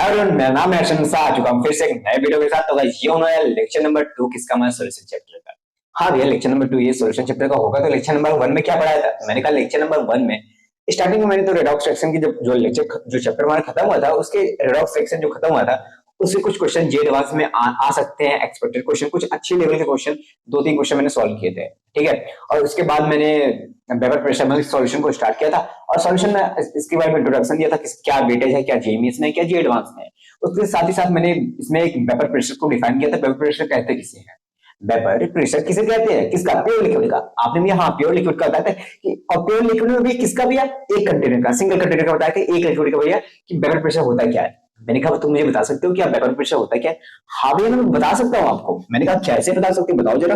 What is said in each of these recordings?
Hi everyone, मेरा नाम है अर्शन सा। आ चुका हूँ फिर से एक नए वीडियो के साथ। तो गाइस ये होना है लेक्चर नंबर 2 किसका, मैं सॉल्यूशन चैप्टर का। हाँ भैया, लेक्चर नंबर 2 ये सॉल्यूशन चैप्टर का होगा। तो लेक्चर नंबर 1 में क्या पढ़ाया था? मैंने कहा लेक्चर नंबर 1 में स्टार्टिंग में मैंने तो रेडॉक्स फ्रैक्शन की जो लेक्चर जो चैप्टर हमारा खत्म हुआ था, उसके रेडॉक्स फ्रैक्शन जो खत्म हुआ था उससे कुछ क्वेश्चन जे एडवांस में आ सकते हैं। एक्सपेक्टेड क्वेश्चन, कुछ अच्छे लेवल के क्वेश्चन, 2-3 क्वेश्चन मैंने सॉल्व किए थे, ठीक है। और उसके बाद मैंने वेबर प्रेशर में सॉल्यूशन को स्टार्ट किया था और सॉल्यूशन में इसके बारे में इंट्रोडक्शन दिया था कि क्या वेटेज है, क्या जेईईएमएस में, क्या जे एडवांस में है। उसके साथ ही साथ मैंने इसमें एक वेपर प्रेशर को डिफाइन किया था। वेपर प्रेशर कहते किसे हैं? वेपर प्रेशर किसे कहते हैं? किसका? प्योर लिक्विड का। आपने भी हाँ प्योर लिक्विड का बताया था कि, और प्योर लिक्विड में भी किसका भैया? एक कंटेनर का, सिंगल कंटेनर का बताया कि एक लिक्विड का भैया कि वेपर प्रेशर होता क्या है। मैंने कहा तुम मुझे बता सकते हो क्या वेपर प्रेशर होता क्या है? हाँ भैया मैं बता सकता हूँ आपको। मैंने कहा कैसे बता सकते हो, बताओ जरा।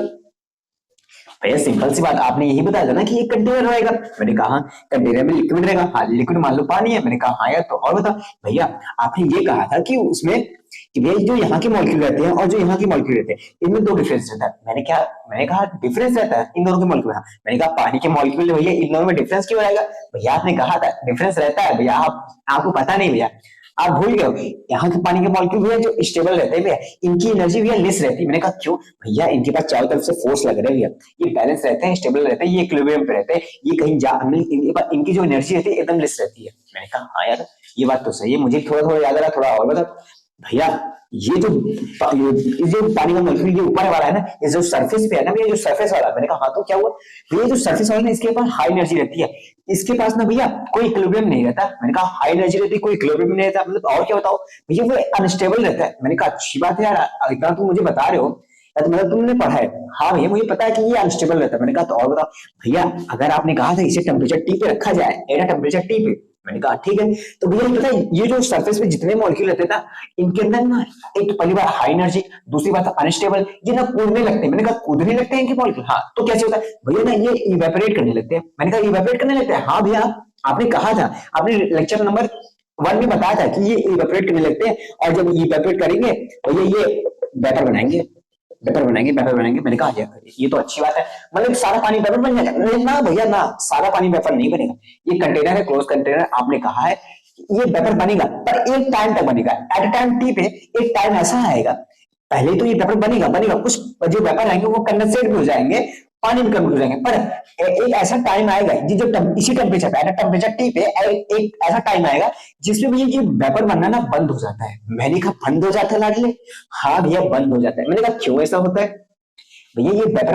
भैया सिंपल सी बात, आपने यही बताया था ना कि एक कंटेनर रहेगा। मैंने कहा हाँ कंटेनर में लिक्विड रहेगा। हाँ लिक्विड मान लो पानी है। मैंने कहा हाँ यार, तो और बता। भैया आपने ये कहा था कि उसमें कि भैया जो यहाँ के मॉलिक्यूल रहते हैं और जो यहाँ के मॉलिक्यूल रहते हैं इनमें 2 डिफरेंस रहता है। मैंने कहा डिफरेंस रहता है इन दोनों के मॉलिक्यूल। हाँ मैंने कहा पानी के मॉलिक्यूल भैया इन दोनों में डिफरेंस क्यों रहेगा? भैया आपने कहा था डिफरेंस रहता है। भैया आपको पता नहीं भैया, आप भूल गए हो। यहाँ के पानी के मॉलिक्यूल भैया जो स्टेबल रहते हैं भैया, इनकी एनर्जी भैया लेस रहती है। मैंने कहा क्यों? भैया इनके पास चारों तरफ से फोर्स लग रहे हैं भैया, ये बैलेंस रहते हैं, स्टेबल रहते हैं, ये इक्विलिब्रियम पे रहते हैं, ये कहीं इनकी जो एनर्जी रहती है एकदम लेस रहती है। मैंने कहा हाँ यार ये बात तो सही है, मुझे थोड़ा थोड़ा याद आ रहा, थोड़ा और बता। भैया ये जो पानी का मॉलिक्यूल ये ऊपर वाला है ना, ये जो सरफेस पे है ना भैया, जो सरफेस वाला। मैंने कहा हाँ तो क्या हुआ? भैया जो सरफेस वाला ना इसके पास हाई एनर्जी रहती है, इसके पास ना भैया कोई इक्विलिब्रियम नहीं रहता। मैंने कहा हाई एनर्जी रहती है, कोई इक्विलिब्रियम नहीं रहता, मतलब और क्या बताओ? भैया वो अनस्टेबल रहता है। मैंने कहा अच्छी बात है यार, इतना तुम मुझे बता रहे हो या तो मतलब तुमने पढ़ा है। हाँ भैया मुझे पता है कि ये अनस्टेबल रहता है। मैंने कहा तो और बताओ। भैया अगर आपने कहा था इसे टेम्परेचर टी पे रखा जाए, एट टेम्परेचर टी पे, मैंने कहा ठीक है। तो भैया पता है ये जो सरफेस पे जितने मॉलिक्यूल रहते हैं ना, इनके अंदर ना एक तो पहली बात हाई एनर्जी, दूसरी बात अनस्टेबल, ये ना कूदने लगते हैं। मैंने कहा कूदने लगते हैं इनके मॉलिक्यूल? हाँ तो कैसे होता है? भैया ना ये इवेपोरेट करने लगते हैं। मैंने कहा इवेपोरेट करने लगते हैं? हाँ भैया आपने कहा था, आपने लेक्चर नंबर 1 में बताया था कि ये इवेपोरेट करने लगते हैं और जब इवेपोरेट करेंगे तो ये वेपर बनाएंगे, वेपर बनाएंगे, वेपर बनाएंगे। मैंने कहा ये तो अच्छी बात है, मतलब सारा पानी वेपर बन जाएगा। ना भैया ना, सारा पानी वेपर नहीं बनेगा। ये कंटेनर है, क्लोज कंटेनर, आपने कहा है ये वेपर बनेगा पर एक टाइम तक बनेगा। एट अ टाइम टी पे एक टाइम ऐसा आएगा, पहले तो ये वेपर बनेगा, कुछ जो वेपर आएंगे वो कंडेंसेट भी हो जाएंगे, पानी में कन्वर्ट हो जाएंगे, पर एक ऐसा टाइम आएगा जो इसी टेम्परेचर पे, टेम्परेचर टी पे एक ऐसा टाइम आएगा जिसमें भैया ये वेपर बनना ना बंद हो जाता है। मैंने कहा बंद हो जाता है लाडले? हाँ भैया बंद हो जाता है। मैंने कहा क्यों ऐसा होता है? भैया ये वेपर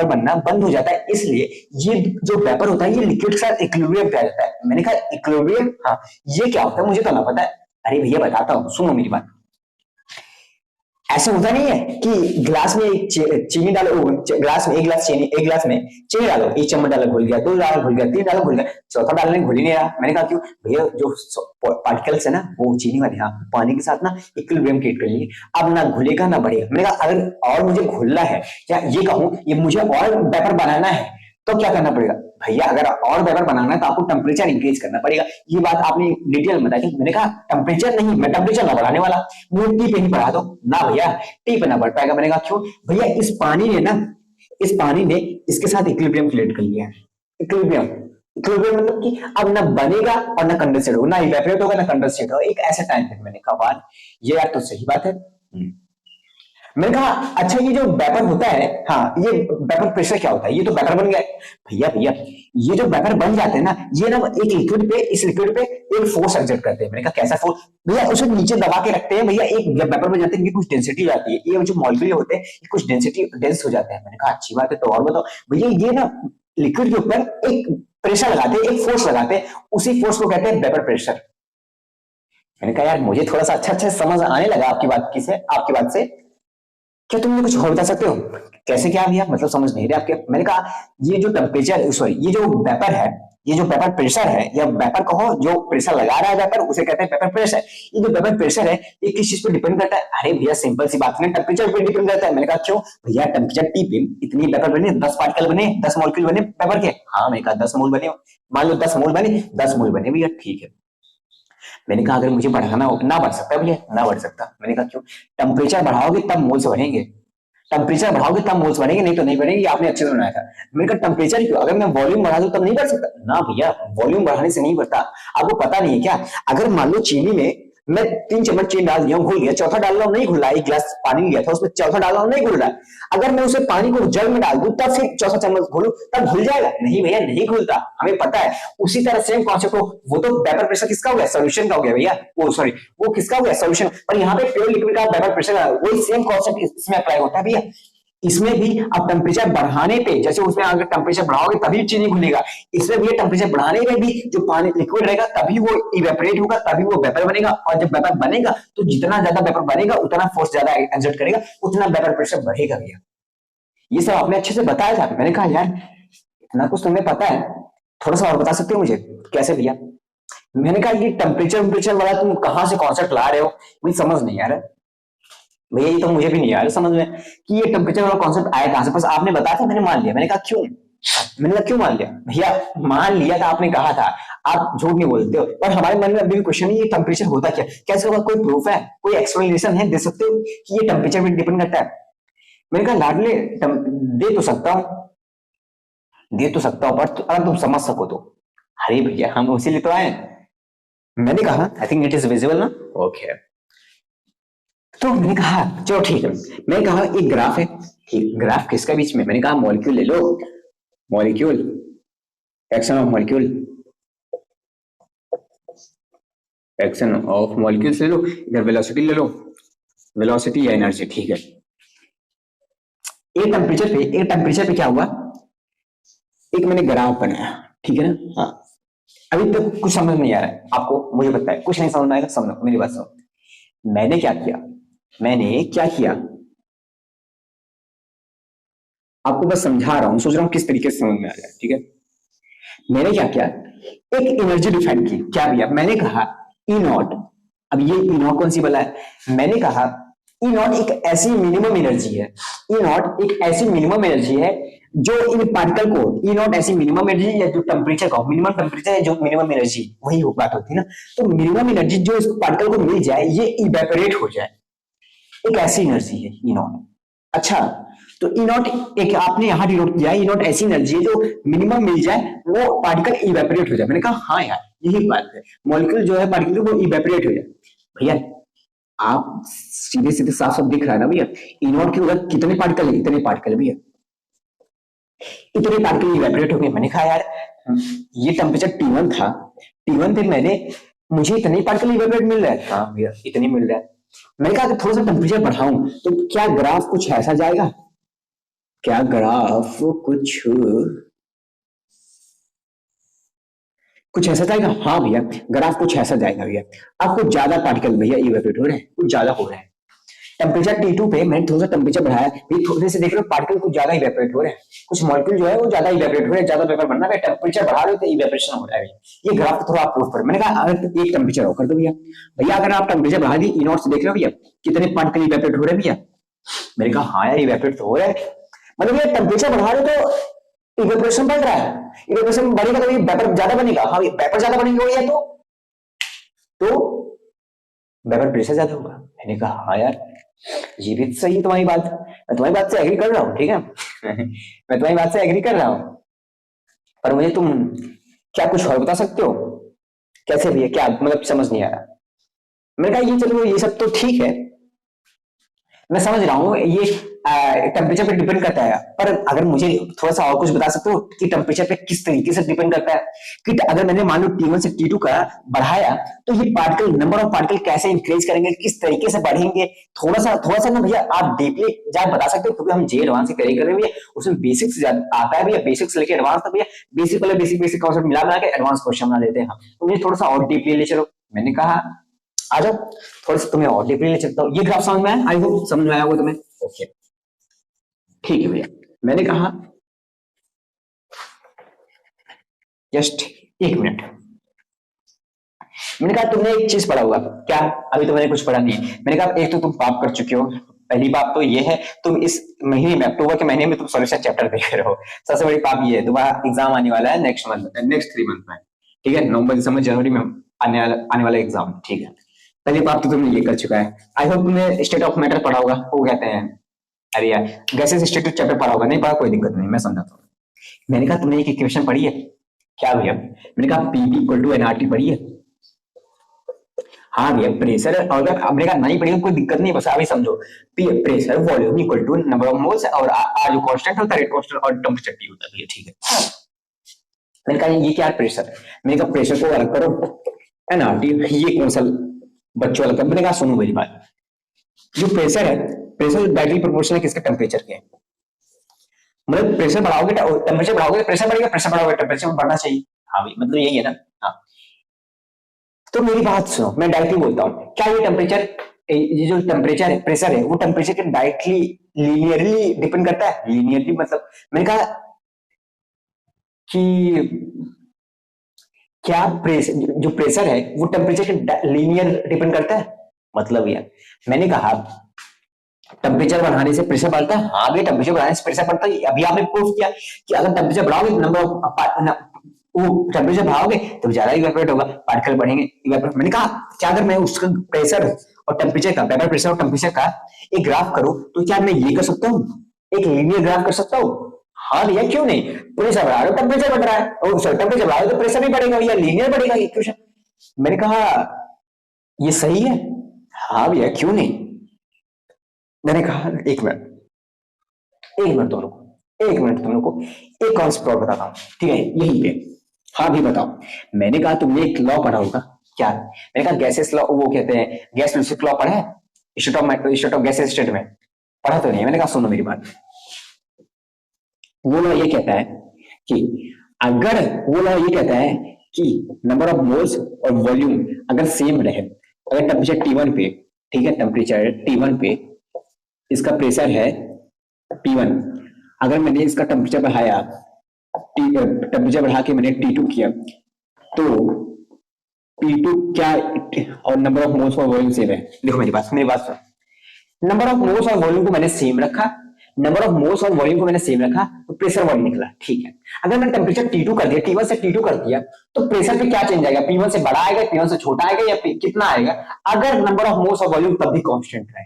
बनना बंद हो जाता है इसलिए ये जो वेपर होता है ये लिक्विड के साथ इक्विलिब्रियम पे आ जाता है। मैंने कहा इक्विलिब्रियम, हाँ ये क्या होता है मुझे तो ना पता है। अरे भैया बताता हूँ, सुनो मेरी बात। ऐसा होता नहीं है कि ग्लास में चीनी डालो, ग्लास में एक गिलास में चीनी डालो, 1 चम्मच डालो घुल गया, 2 डालो घुल गया, 3 डालो घुल गया, चौथा डालने घुल ही नहीं रहा। मैंने कहा क्यों? भैया जो पार्टिकल्स है ना वो चीनी वाले हाँ पानी के साथ ना इक्विलिब्रियम क्रिएट कर लेंगे, अब ना घुलेगा ना बढ़ेगा। मैंने कहा अगर और मुझे घुलना है या ये कहूं ये मुझे और वेपर बनाना है तो क्या करना पड़ेगा? भैया अगर और वेपर बनाना है तो आपको टेम्परेचर इंक्रीज करना पड़ेगा। ये बात आपने डिटेल में बताई। मैंने कहा टेम्परेचर नहीं, मैं टेम्परेचर ना बढ़ाने वाला, मुझे टी पे ही बढ़ा दो ना भैया, टी पे ना बढ़ पाएगा। मैंने कहा क्यों? भैया इस पानी ने इसके साथ इक्विलिब्रियम क्रिएट कर लिया है। इक्विलिब्रियम, इक्विलिब्रियम मतलब कि अब ना बनेगा और ना कंडेंसेट होगा, ना इवेपोरेट होगा ना कंडेंसेट होगा, एक ऐसा टाइम पे। मैंने कहा बात ये यार तो सही बात है। मैंने कहा अच्छा ये जो वेपर होता है, हाँ ये वेपर प्रेशर क्या होता है? ये तो वेपर बन गया। भैया ये जो वेपर बन जाते हैं ना, ये ना एक लिक्विड पे, इस लिक्विड पे एक फोर्स एक्सर्ट करते हैं। मैंने कहा कैसा फोर्स? भैया उसे नीचे दबा के रखते हैं भैया, एक जब वेपर बन जाते हैं इनकी कुछ डेंसिटी जाती है, ये जो मॉलिक्यूल होते हैं कुछ डेंसिटी डेंस हो जाते हैं। मैंने कहा अच्छी बात है, तो और बताओ। भैया ये ना लिक्विड के ऊपर एक प्रेशर लगाते हैं, एक फोर्स लगाते हैं, उसी फोर्स को कहते हैं वेपर प्रेशर। मैंने कहा यार मुझे थोड़ा सा अच्छा समझ आने लगा आपकी बात से। क्या तुम मुझे कुछ और बता सकते हो? कैसे क्या भैया, मतलब समझ नहीं रहे आपके? मैंने कहा ये जो टेम्परेचर, सॉरी ये जो वेपर है, ये जो वेपर प्रेशर है या वेपर कहो जो प्रेशर लगा रहा है वेपर, उसे कहते हैं वेपर प्रेशर। ये जो वेपर प्रेशर है ये किस चीज पे डिपेंड करता है? अरे भैया सिंपल सी बात है, टेम्परेचर पे डिपेंड करता है। मैंने कहा क्यों? भैया टेम्परेचर टी पे इतनी वेपर बने, 10 पार्टिकल बने, 10 मॉलिक्यूल बने वेपर के। हाँ मैंने कहा 10 मोल बने, मान लो 10 मोल बने, 10 मोल बने भैया, ठीक है। मैंने कहा अगर मुझे बढ़ाना हो ना बढ़ सकता भैया, ना बढ़ सकता। मैंने कहा क्यों? टेम्परेचर बढ़ाओगे तब मोल से बढ़ेंगे, टेम्परेचर बढ़ाओगे तब मोल्स बढ़ेंगे, नहीं तो नहीं बढ़ेंगे। आपने अच्छे से बनाया था। मैंने कहा टेम्परेचर क्यों, अगर मैं वॉल्यूम बढ़ा दूं तब नहीं बढ़ सकता ना भैया, वॉल्यूम बढ़ाने से नहीं बढ़ता। आपको पता नहीं है क्या, अगर मान लो चीनी में मैं 3 चम्मच चीनी डाल दिया हूं, घुल गया, चौथा डाल रहा हूं नहीं घुल रहा, एक गिलास पानी लिया था उसमें चौथा डाल रहा हूं नहीं घुल रहा, अगर मैं उसे पानी को जल में डाल दूं तब फिर चौथा चम्मच घोलूं तब घुल जाएगा, नहीं भैया नहीं घुलता, हमें पता है। उसी तरह सेम कॉन्सेप्ट हो, वो तो वेपर प्रेशर किसका हो गया, सोल्यूशन का हो गया भैया, वो सॉरी वो किसका हो गया, सोल्यूशन, पर यहाँ पे प्योर लिक्विड का वेपर प्रेशर, वही सेम कॉन्सेप्ट इसमें अप्लाई होता है भैया। इसमें भी अब टेम्परेचर बढ़ाने पे, जैसे उसमें अगर टेम्परेचर बढ़ाओगे तभी चीनी घुलेगा, इसमें भी टेम्परेचर बढ़ाने में भी जो पानी लिक्विड रहेगा तभी वो इवेपोरेट होगा, तभी वो वेपर बनेगा, और जब वेपर बनेगा तो जितना ज्यादा वेपर बनेगा उतना फोर्स ज्यादा एक्सर्ट करेगा, उतना वेपर प्रेशर बढ़ेगा भैया। ये सब आपने अच्छे से बताया था। मैंने कहा यार इतना कुछ तुम्हें पता है, थोड़ा सा और बता सकते हो मुझे, कैसे भैया। मैंने कहा ये टेम्परेचर वाला तुम कहां से कॉन्सेप्ट ला रहे हो, मुझे समझ नहीं आ रहा भैया, ये तो मुझे भी नहीं आ रहा समझ में कि ये टेम्परेचर वाला कॉन्सेप्ट आया कहां से। बस आपने बताया था मैंने मान लिया। मैंने कहा क्यों, मैंने कहा क्यों मान लिया भैया, मान लिया था आपने कहा था, आप झूठ नहीं बोलते हो, पर हमारे मन में अभी भी क्वेश्चन है ये टेम्परेचर होता क्या, कैसे होगा, कोई प्रूफ है, कोई एक्सप्लेनेशन है, दे सकते हो कि ये टेम्परेचर पे डिपेंड करता है। मैंने कहा लाडले दे तो सकता हूं, दे तो सकता हूं, पर अगर तुम समझ सको तो। अरे भैया हम उसी लिए तो आए। मैंने कहा I think it is visible ना, ओके। तो मैंने कहा चलो ठीक है, मैंने कहा एक ग्राफ है, ठीक, ग्राफ किसका बीच में, मैंने कहा मॉलिक्यूल ले लो, molecule, action of molecule, action of molecules ले लो, इधर वेलोसिटी ले लो, वेलोसिटी या एनर्जी, ठीक है। एक टेम्परेचर पे क्या हुआ, एक मैंने ग्राफ बनाया, ठीक है ना। हाँ अभी तक कुछ समझ नहीं आ रहा है आपको, मुझे पता है कुछ नहीं समझ में आएगा, समझो मेरी बात सुनो। मैंने क्या किया आपको बस समझा रहा हूं, सोच रहा हूं किस तरीके से समझ में आ जाए, ठीक है। मैंने क्या किया, एक एनर्जी डिफाइन की, क्या भैया, मैंने कहा ई नॉट, अब ये ई नॉट कौन सी वाला है, मैंने कहा ई नॉट एक ऐसी मिनिमम एनर्जी है, ई नॉट एक ऐसी मिनिमम एनर्जी है जो इन पार्टिकल को, ई नॉट ऐसी मिनिमम एनर्जी या जो टेम्परेचर का मिनिमम टेम्परेचर है, जो मिनिमम एनर्जी वही बात होती है ना, तो मिनिमम एनर्जी जो इस पार्टिकल को मिल जाए ये इवेपोरेट हो जाए, एक ऐसी एनर्जी है ई नॉट। अच्छा तो ई नॉट एक आपने यहां डिनोट किया, ई नॉट ऐसी एनर्जी है जो मिनिमम मिल जाए वो पार्टिकल इवेपोरेट हो जाए। मैंने कहा हाँ यार यही बात है, मॉलिक्यूल जो है पार्टिकल वो इवेपोरेट हो जाए। भैया आप सीधे सीधे साफ साफ दिख रहा है ना भैया, ई नॉट के उधर कितने पार्टिकल है, इतने पार्टिकल भैया, इतने पार्टिकल इवेपोरेट हो गए। मैंने कहा यार ये टेम्परेचर T1 था, T1 पे मुझे इतने पार्टिकल इवेपोरेट मिल रहा है, हाँ भैया इतने मिल रहा है। मैंने कहा थोड़ा सा टेम्परेचर बढ़ाऊं तो क्या ग्राफ कुछ ऐसा जाएगा, क्या ग्राफ कुछ ऐसा जाएगा, हाँ भैया ग्राफ कुछ ऐसा जाएगा भैया, अब कुछ ज्यादा पार्टिकल भैया इवेपोरेट हो रहे हैं, कुछ ज्यादा हो रहे हैं। टेम्परेचर T2 पे मैंने थोड़ा सा टेम्परेचर बढ़ाया, ये थोड़े से देख रहे हो पार्टिकल कुछ ज्यादा इवेपोरेट हो रहे हैं, कुछ मॉलिक्यूल जो है वो ज्यादा इवेपोरेट हो रहे हैं, ज्यादा वेपर बनना है, टेम्परेचर बढ़ा रहे हो तो इवेपोरेशन हो रहा है। ये ग्राफ थोड़ा आप प्रूफ करो। मैंने कहा अगर एक टेम्परेचर हो कर दो भैया, भैया अगर आप टेम्परेचर बढ़ा दी ई नॉट से, देख रहे हो भैया कितने पार्टिकल इवेपोरेट हो रहे हैं भैया। मैंने कहा हाँ यार इवेपोरेट तो हो रहा है, मतलब ये टेम्परेचर बढ़ा रहे तो इवेपोरेशन बढ़ रहा है, इवेपोरेशन बढ़ेगा तो ये वेपर ज्यादा बनेगा, हाँ वेपर ज्यादा बनेगा भैया तो वेपर प्रेशर ज्यादा होगा। मैंने कहा हाँ यार ये भी सही है तुम्हारी बात, मैं तुम्हारी बात से एग्री कर रहा हूँ, ठीक है मैं तुम्हारी बात से एग्री कर रहा हूँ, पर मुझे तुम क्या कुछ और बता सकते हो, कैसे भैया, क्या मतलब समझ नहीं आ रहा। मैंने कहा ये चलो ये सब तो ठीक है, मैं समझ रहा हूँ ये टेम्परेचर पे डिपेंड करता है, पर अगर मुझे थोड़ा सा और कुछ बता सकते हो कि टेम्परेचर पे किस तरीके से डिपेंड करता है, कि अगर मैंने मान लो T1 से T2 का बढ़ाया तो ये पार्टिकल, नंबर ऑफ पार्टिकल कैसे इंक्रीज करेंगे, किस तरीके से बढ़ेंगे, थोड़ा सा ना भैया आप डीपली जाकर बता सकते हो, क्योंकि हम जे एडवांस की तैयारी कर रहे हैं भैया, उसमें बेसिक्स आता है भैया, बेसिक्स लेके एडवांस तक भैया, बेसिक वाले बेसिक कॉन्सेप्ट मिला के एडवांस क्वेश्चन बना देते हैं हम, तो मुझे थोड़ा सा और डीपली ले चलो। मैंने कहा आ जाओ थोड़ा सा तुम्हें और डीपली ले चलता हूँ, ये ग्राफ समझ में आया, आई होप समझ में आया होगा तुम्हें, ओके ठीक है भैया। मैंने कहा जस्ट 1 मिनट, मैंने कहा तुमने एक चीज पढ़ा होगा क्या, अभी तो मैंने कुछ पढ़ा नहीं। मैंने कहा एक तो तुम पाप कर चुके हो, पहली बात तो ये है तुम इस महीने में अक्टूबर के महीने में तुम सॉल्यूशन चैप्टर देख रहे हो, सबसे बड़ी पाप ये है। तुम्हारा एग्जाम आने वाला है नेक्स्ट 3 मंथ में, ठीक है, नवंबर दिसंबर जनवरी में आने वाला एग्जाम, ठीक है। पहली बात तो तुमने ये कर चुका है। आई होप तुमने स्टेट ऑफ मैटर पढ़ा होगा, वो कहते हैं अरे यार गैसेस स्टेट चैप्टर पढ़ा होगा, नहीं पढ़ा कोई दिक्कत नहीं, मैं समझाता हूँ। मैंने कहा तुमने एक इक्वेशन पढ़ी है क्या भैया? मैंने कहा पीवी इक्वल टू एनआरटी पढ़ी है? हाँ भैया प्रेशर, अगर हमने कहा नहीं पढ़ी कोई दिक्कत नहीं, बस अभी समझो। Pressure volume equal to number of moles और आर जो कांस्टेंट होता है रेट कांस्टेंट और टेंपरेचर टी होता है भैया, ठीक है। मैंने कहा ये क्या है प्रेशर? मैंने कहा प्रेशर को अलग करो, एनआरटी ये कौन सा बच्चों अलग करो? मैंने कहा सुनो मेरी बात, जो प्रेशर है प्रेशर डायरेक्टली प्रोपोर्शनल है किसके? टेम्परेचर के। मतलब प्रेशर बढ़ाओगे टेम्परेचर बढ़ाओगे प्रेशर बढ़ेगा, प्रेशर बढ़ाओगे टेम्परेचर बढ़ना चाहिए। हाँ भाई मतलब यही है ना। हाँ तो मेरी बात सुनो, मैं डायरेक्टली बोलता हूँ, क्या ये टेम्परेचर, ये जो टेम्परेचर है प्रेशर है वो टेम्परेचर के डायरेक्टली लीनियरली डिपेंड करता है? लीनियरली मतलब मैंने कहा कि क्या प्रेशर जो प्रेशर है वो टेम्परेचर के लीनियर डिपेंड करता है? मतलब यार मैंने कहा टेम्परेचर बढ़ाने से प्रेशर बढ़ता है। हाँ भैया टेम्परेचर बढ़ाने से प्रेशर बढ़ता है, अभी आपने प्रूफ किया कि अगर टेम्परेचर बढ़ाओगे नंबर ऑफ वो टेम्परेचर बढ़ाओगे तो ज्यादा इवेपोरेट होगा, पार्टिकल बढ़ेंगे इवेपोरेट। मैंने कहा क्या अगर मैं उसका प्रेशर और टेम्परेचर का, वेपर प्रेशर और टेम्परेचर का एक ग्राफ करूं तो क्या मैं ये कर सकता हूँ, एक लीनियर ग्राफ कर सकता हूँ? हाँ भैया क्यों नहीं, प्रेशर बढ़ा रहे हो टेम्परेचर बढ़ रहा है, और सर टेम्परेचर बढ़ा रहे हो तो प्रेशर भी बढ़ेगा भैया, लीनियर बढ़ेगा इक्वेशन। मैंने कहा ये सही है? हाँ भैया क्यों नहीं। मैंने कहा एक मिनट तुम लोग एक मिनट तुम लोग को एक कॉन्सेप्ट और बताता हूँ, ठीक है यही पे। हाँ भी बताओ। मैंने कहा तुमने एक लॉ पढ़ा होगा क्या? मैंने कहा गैसेस लॉ, वो कहते हैं गैस लूसिक लॉ पढ़ा है? स्टेट ऑफ गैसेस स्टेट में पढ़ा तो नहीं? मैंने कहा सुनो मेरी बात, वो लॉ ये कहता है कि अगर वो लॉ ये कहता है कि नंबर ऑफ मोल्स और वॉल्यूम अगर सेम रहे, अगर टेम्परेचर T1 पे, ठीक है टेम्परेचर T1 पे इसका प्रेशर है P1, अगर मैंने इसका टेम्परेचर बढ़ाया, टेम्परेचर बढ़ा के मैंने T2 किया तो P2 क्या और नंबर ऑफ मोल्स और वॉल्यूम सेम है? देखो मेरी बात सुन, नंबर ऑफ मोल्स और वॉल्यूम को मैंने सेम रखा, नंबर ऑफ मोल्स और वॉल्यूम को मैंने सेम रखा तो प्रेशर वॉल्यूम निकला, ठीक है। अगर मैंने टेम्परेचर T2 कर दिया, T1 से T2 कर दिया तो प्रेशर पे क्या चेंज आएगा? P1 से बड़ा आएगा, P1 से छोटा आएगा, या कितना आएगा? अगर नंबर ऑफ मोल्स और वॉल्यूम तब भी कांस्टेंट रहे।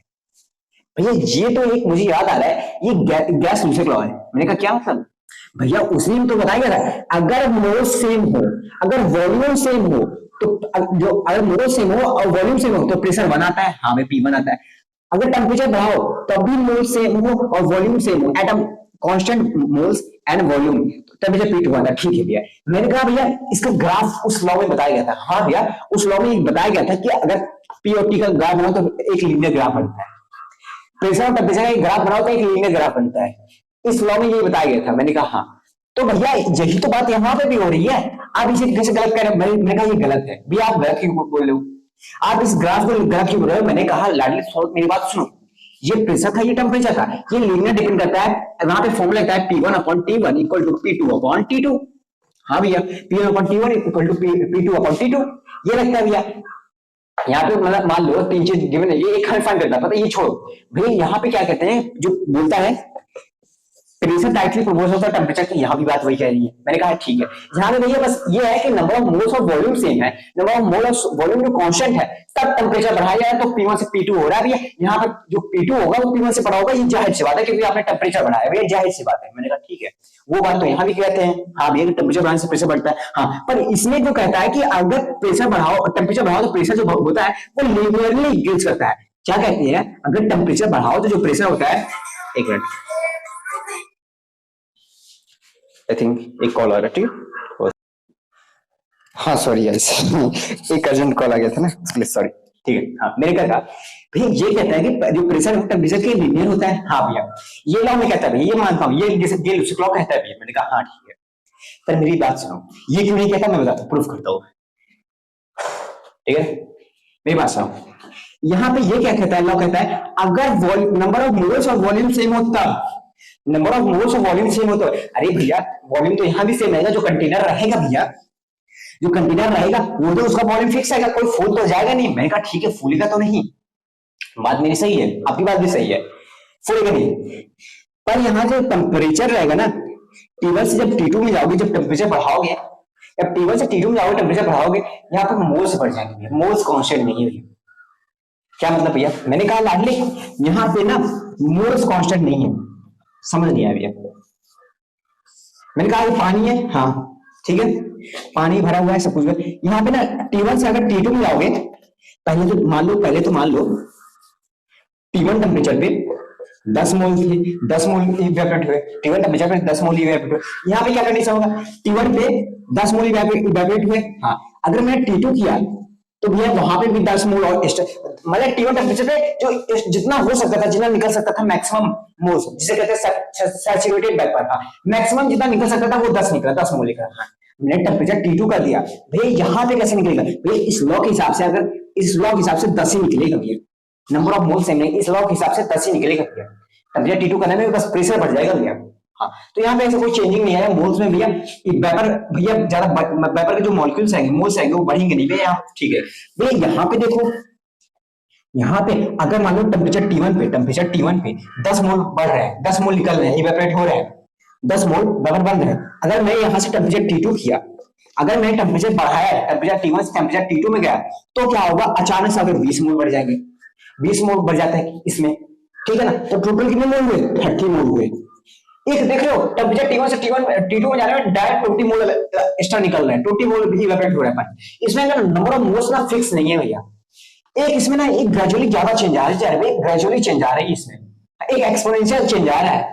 भैया ये तो एक मुझे याद आ रहा है, ये गैस लूसिक लॉ है। मैंने कहा क्या मतलब? भैया उसने तो बताया था अगर मोल्स सेम हो, अगर वॉल्यूम सेम हो तो जो अगर मोल्स सेम हो और वॉल्यूम सेम हो तो प्रेशर 1 आता है, हाँ भाई P1 आता है। अगर टेम्परेचर बढ़ाओ तब भी मोल्स सेम हो और वॉल्यूम सेम हो, atom constant moles and volume, temperature P2 आता है, ठीक है भैया। मैंने कहा भैया इसका ग्राफ उस लॉ में बताया गया था। हाँ भैया उस लॉ में बताया गया था कि अगर P और T का ग्राफ बनाओ तो एक लीनियर ग्राफ बनता है, प्रेशर और टेम्परेचर का एक ग्राफ बनाओ तो एक लीनियर ग्राफ बनता है, इस लॉ में ये बताया गया था। मैंने कहा हाँ, तो भैया यही तो बात यहाँ पे भी हो रही है, आप इसे कैसे गलत कह रहे हो? मैंने कहा ये गलत है भैया, आप गलत क्यों बोल रहे हो, आप इस ग्राफ को गलत क्यों बोल रहे हो? मैंने कहा लाडली मेरी बात सुनो, ये प्रेशर था ये टेम्परेचर था, ये लीनियर डिपेंड करता है। वहां पे फॉर्मूला लगता है P1/T1 इक्वल टू P2/T2। हाँ भैया P1/T1 इक्वल टू P2/T2 ये लगता है भैया। यहाँ पे मतलब मान लो 3 चीज गिवन है, ये एक फाइंड करता है, पता ये छोड़ो भैया। यहाँ पे क्या कहते हैं जो बोलता है pressure directly proportional to temperature की, यहाँ भी बात वही कह रही है। मैंने कहा ठीक है, यहाँ पे भैया बस ये है कि नंबर ऑफ मोल्स और वॉल्यूम सेम है, नंबर ऑफ मोल और वॉल्यूम जो कांस्टेंट है तब टेम्परेचर बढ़ाया जाए तो P1 से P2 हो रहा है भैया। यहाँ पे जो P2 होगा वो P1 से बड़ा होगा, ये जाहिर सी बात है क्योंकि आपने टेम्परेचर बढ़ाया भैया, जाहिर सी बात है। मैंने कहा ठीक है, वो बात तो यहाँ भी कहते हैं हाँ भैया टेम्परेचर बढ़ाने से प्रेशर बढ़ता है, हाँ पर इसमें जो कहता है कि अगर प्रेशर बढ़ाओ टेम्परेचर बढ़ाओ तो प्रेशर जो होता है वो लीनियरली इंक्रीज करता है। क्या कहते हैं अगर टेम्परेचर बढ़ाओ तो जो प्रेशर होता है, एक मिनट आई थिंक एक कॉल आ रहा है, ठीक है हाँ सॉरी गाइस एक अर्जेंट कॉल आ गया था ना इसलिए सॉरी, ठीक है। हाँ मैंने कहा भैया ये कहता है कि जो प्रेशर टेम्परेचर के लीनियर होता है। हाँ भैया ये लॉ में कहता है, ये मानता हूँ, ये लूसिक लॉ कहता है भैया। मैंने कहा हाँ ठीक है, पर मेरी बात सुनो, ये क्यों नहीं कहता मैं बताता हूँ, प्रूफ करता हूँ, ठीक है मेरी बात सुनो। यहाँ पे ये क्या कहता है, लॉ कहता है अगर नंबर ऑफ मोल्स और वॉल्यूम सेम हो तब, नंबर ऑफ मोल्स और वॉल्यूम सेम हो तो, अरे भैया वॉल्यूम तो यहाँ भी सेम रहेगा, जो कंटेनर रहेगा भैया, जो कंटेनर रहेगा वो तो उसका वॉल्यूम फिक्स आएगा, कोई फूल तो जाएगा नहीं। मैंने कहा ठीक है फूलेगा तो नहीं, बात मेरी सही है, आपकी बात भी सही है, फूलेगा नहीं। पर यहाँ जो टेम्परेचर रहेगा ना, T1 से जब T2 में जाओगे, जब टेम्परेचर बढ़ाओगे, जब T1 से T2 में जाओगे टेम्परेचर बढ़ाओगे, यहाँ पर मोल्स बढ़ जाएंगे, मोल्स कांस्टेंट नहीं है। क्या मतलब भैया, मैंने कहा लाडली यहाँ पे ना मोल्स कांस्टेंट नहीं है, समझ नहीं आया भैया। मैंने कहा ये पानी है, हाँ ठीक है, पानी भरा हुआ है सब कुछ, यहाँ पे ना T1 से अगर T2 में जाओगे, पहले तो मान लो T1 टेम्परेचर पे 10 मोल थे, 10 मोल इवेपोरेट हुए, T1 टेम्परेचर पे 10 मोल इवेपोरेट हुए। यहाँ पे क्या कंडीशन होगा, T1 पे 10 मोल इवेपोरेट हुए, हाँ अगर मैंने T2 किया तो भैया वहां पे भी 10 मोल और मतलब T1 टेम्परेचर पे जो जितना हो सकता था, जितना निकल सकता था मैक्सिमम मोल्स, जिसे कहते हैं सैचुरेटेड वेपर का मैक्सिमम जितना निकल सकता था वो 10 निकला, 10 मोल निकला। हाँ मैंने टेम्परेचर T2 कर दिया, भैया यहाँ पे कैसे निकलेगा भैया, इस लॉ के हिसाब से, अगर इस लॉ के हिसाब से 10 ही निकलेगा भैया, नंबर ऑफ मोल सेम नहीं, इस लॉ के हिसाब से 10 ही निकलेगा भैया। टेम्परेचर T2 करने में बस प्रेशर बढ़ जाएगा भैया। हाँ तो यहाँ पे ऐसा कोई चेंजिंग नहीं है मोल्स में भैया, वेपर भैया ज्यादा वेपर के जो मॉलिक्यूल्स आएंगे, मोल्स आएंगे वो बढ़ेंगे नहीं भैया, ठीक है भैया। यहाँ पे देखो, यहाँ पे अगर मान लो टेम्परेचर T1 पे 10 मोल बढ़ रहा है, 10 मोल निकल रहे हैं, इवेपोरेट हो रहे हैं, 10 मोल वेपर बन रहे हैं। अगर मैं यहाँ से टेम्परेचर T2 किया, अगर मैंने टेम्परेचर बढ़ाया, टेम्परेचर T1 से टेम्परेचर T2 में गया, तो क्या होगा, अचानक से अगर 20 मोल बढ़ जाएंगे, 20 मोल बढ़ जाता है इसमें, ठीक है ना, तो टोटल कितने मोल हुए, 30 मोल हुए। एक देख रहे हो टेम्परेचर T1 से T2 में जाने में डायरेक्ट 20 मोल एक्स्ट्रा निकल रहे हैं, 20 मोल भी इवेपोरेट हो रहा है। इसमें नंबर ऑफ मोल्स ना फिक्स नहीं है भैया, एक इसमें ना एक ग्रेजुअली ज्यादा चेंज आ रहा है, ग्रेजुअली चेंज आ रही है, इसमें एक एक्सपोनेंशियल चेंज आ रहा है।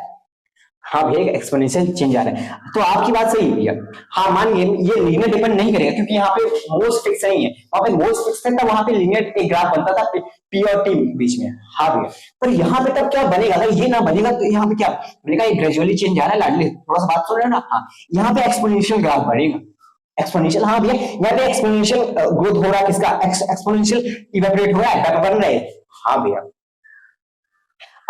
हाँ भैया एक एक्सपोनेंशियल चेंज आ रहा है, तो आपकी बात सही है भैया। हाँ मान ये लीनियर डिपेंड नहीं करेगा, क्योंकि यहाँ पे मोल्स फिक्स नहीं है, वहां पे मोल्स फिक्स था, वहां पे लीनियर एक ग्राफ बनता था P और T बीच में। हाँ भैया पर यहाँ पे तब क्या बनेगा, अगर ये ना बनेगा तो यहाँ पे क्या बनेगा, ये ग्रेजुअली चेंज आ रहा है लाडली, थोड़ा सा बात सुन रहे हो ना। हाँ यहाँ पे एक्सपोनेंशियल ग्राफ बढ़ेगा, एक्सपोनेंशियल, हाँ भैया यहाँ पे एक्सपोनेंशियल ग्रोथ हो रहा है, किसका, एक्सपोनेंशियल इवेपोरेट हो रहा है, वेपर बन रहे हैं। हाँ भैया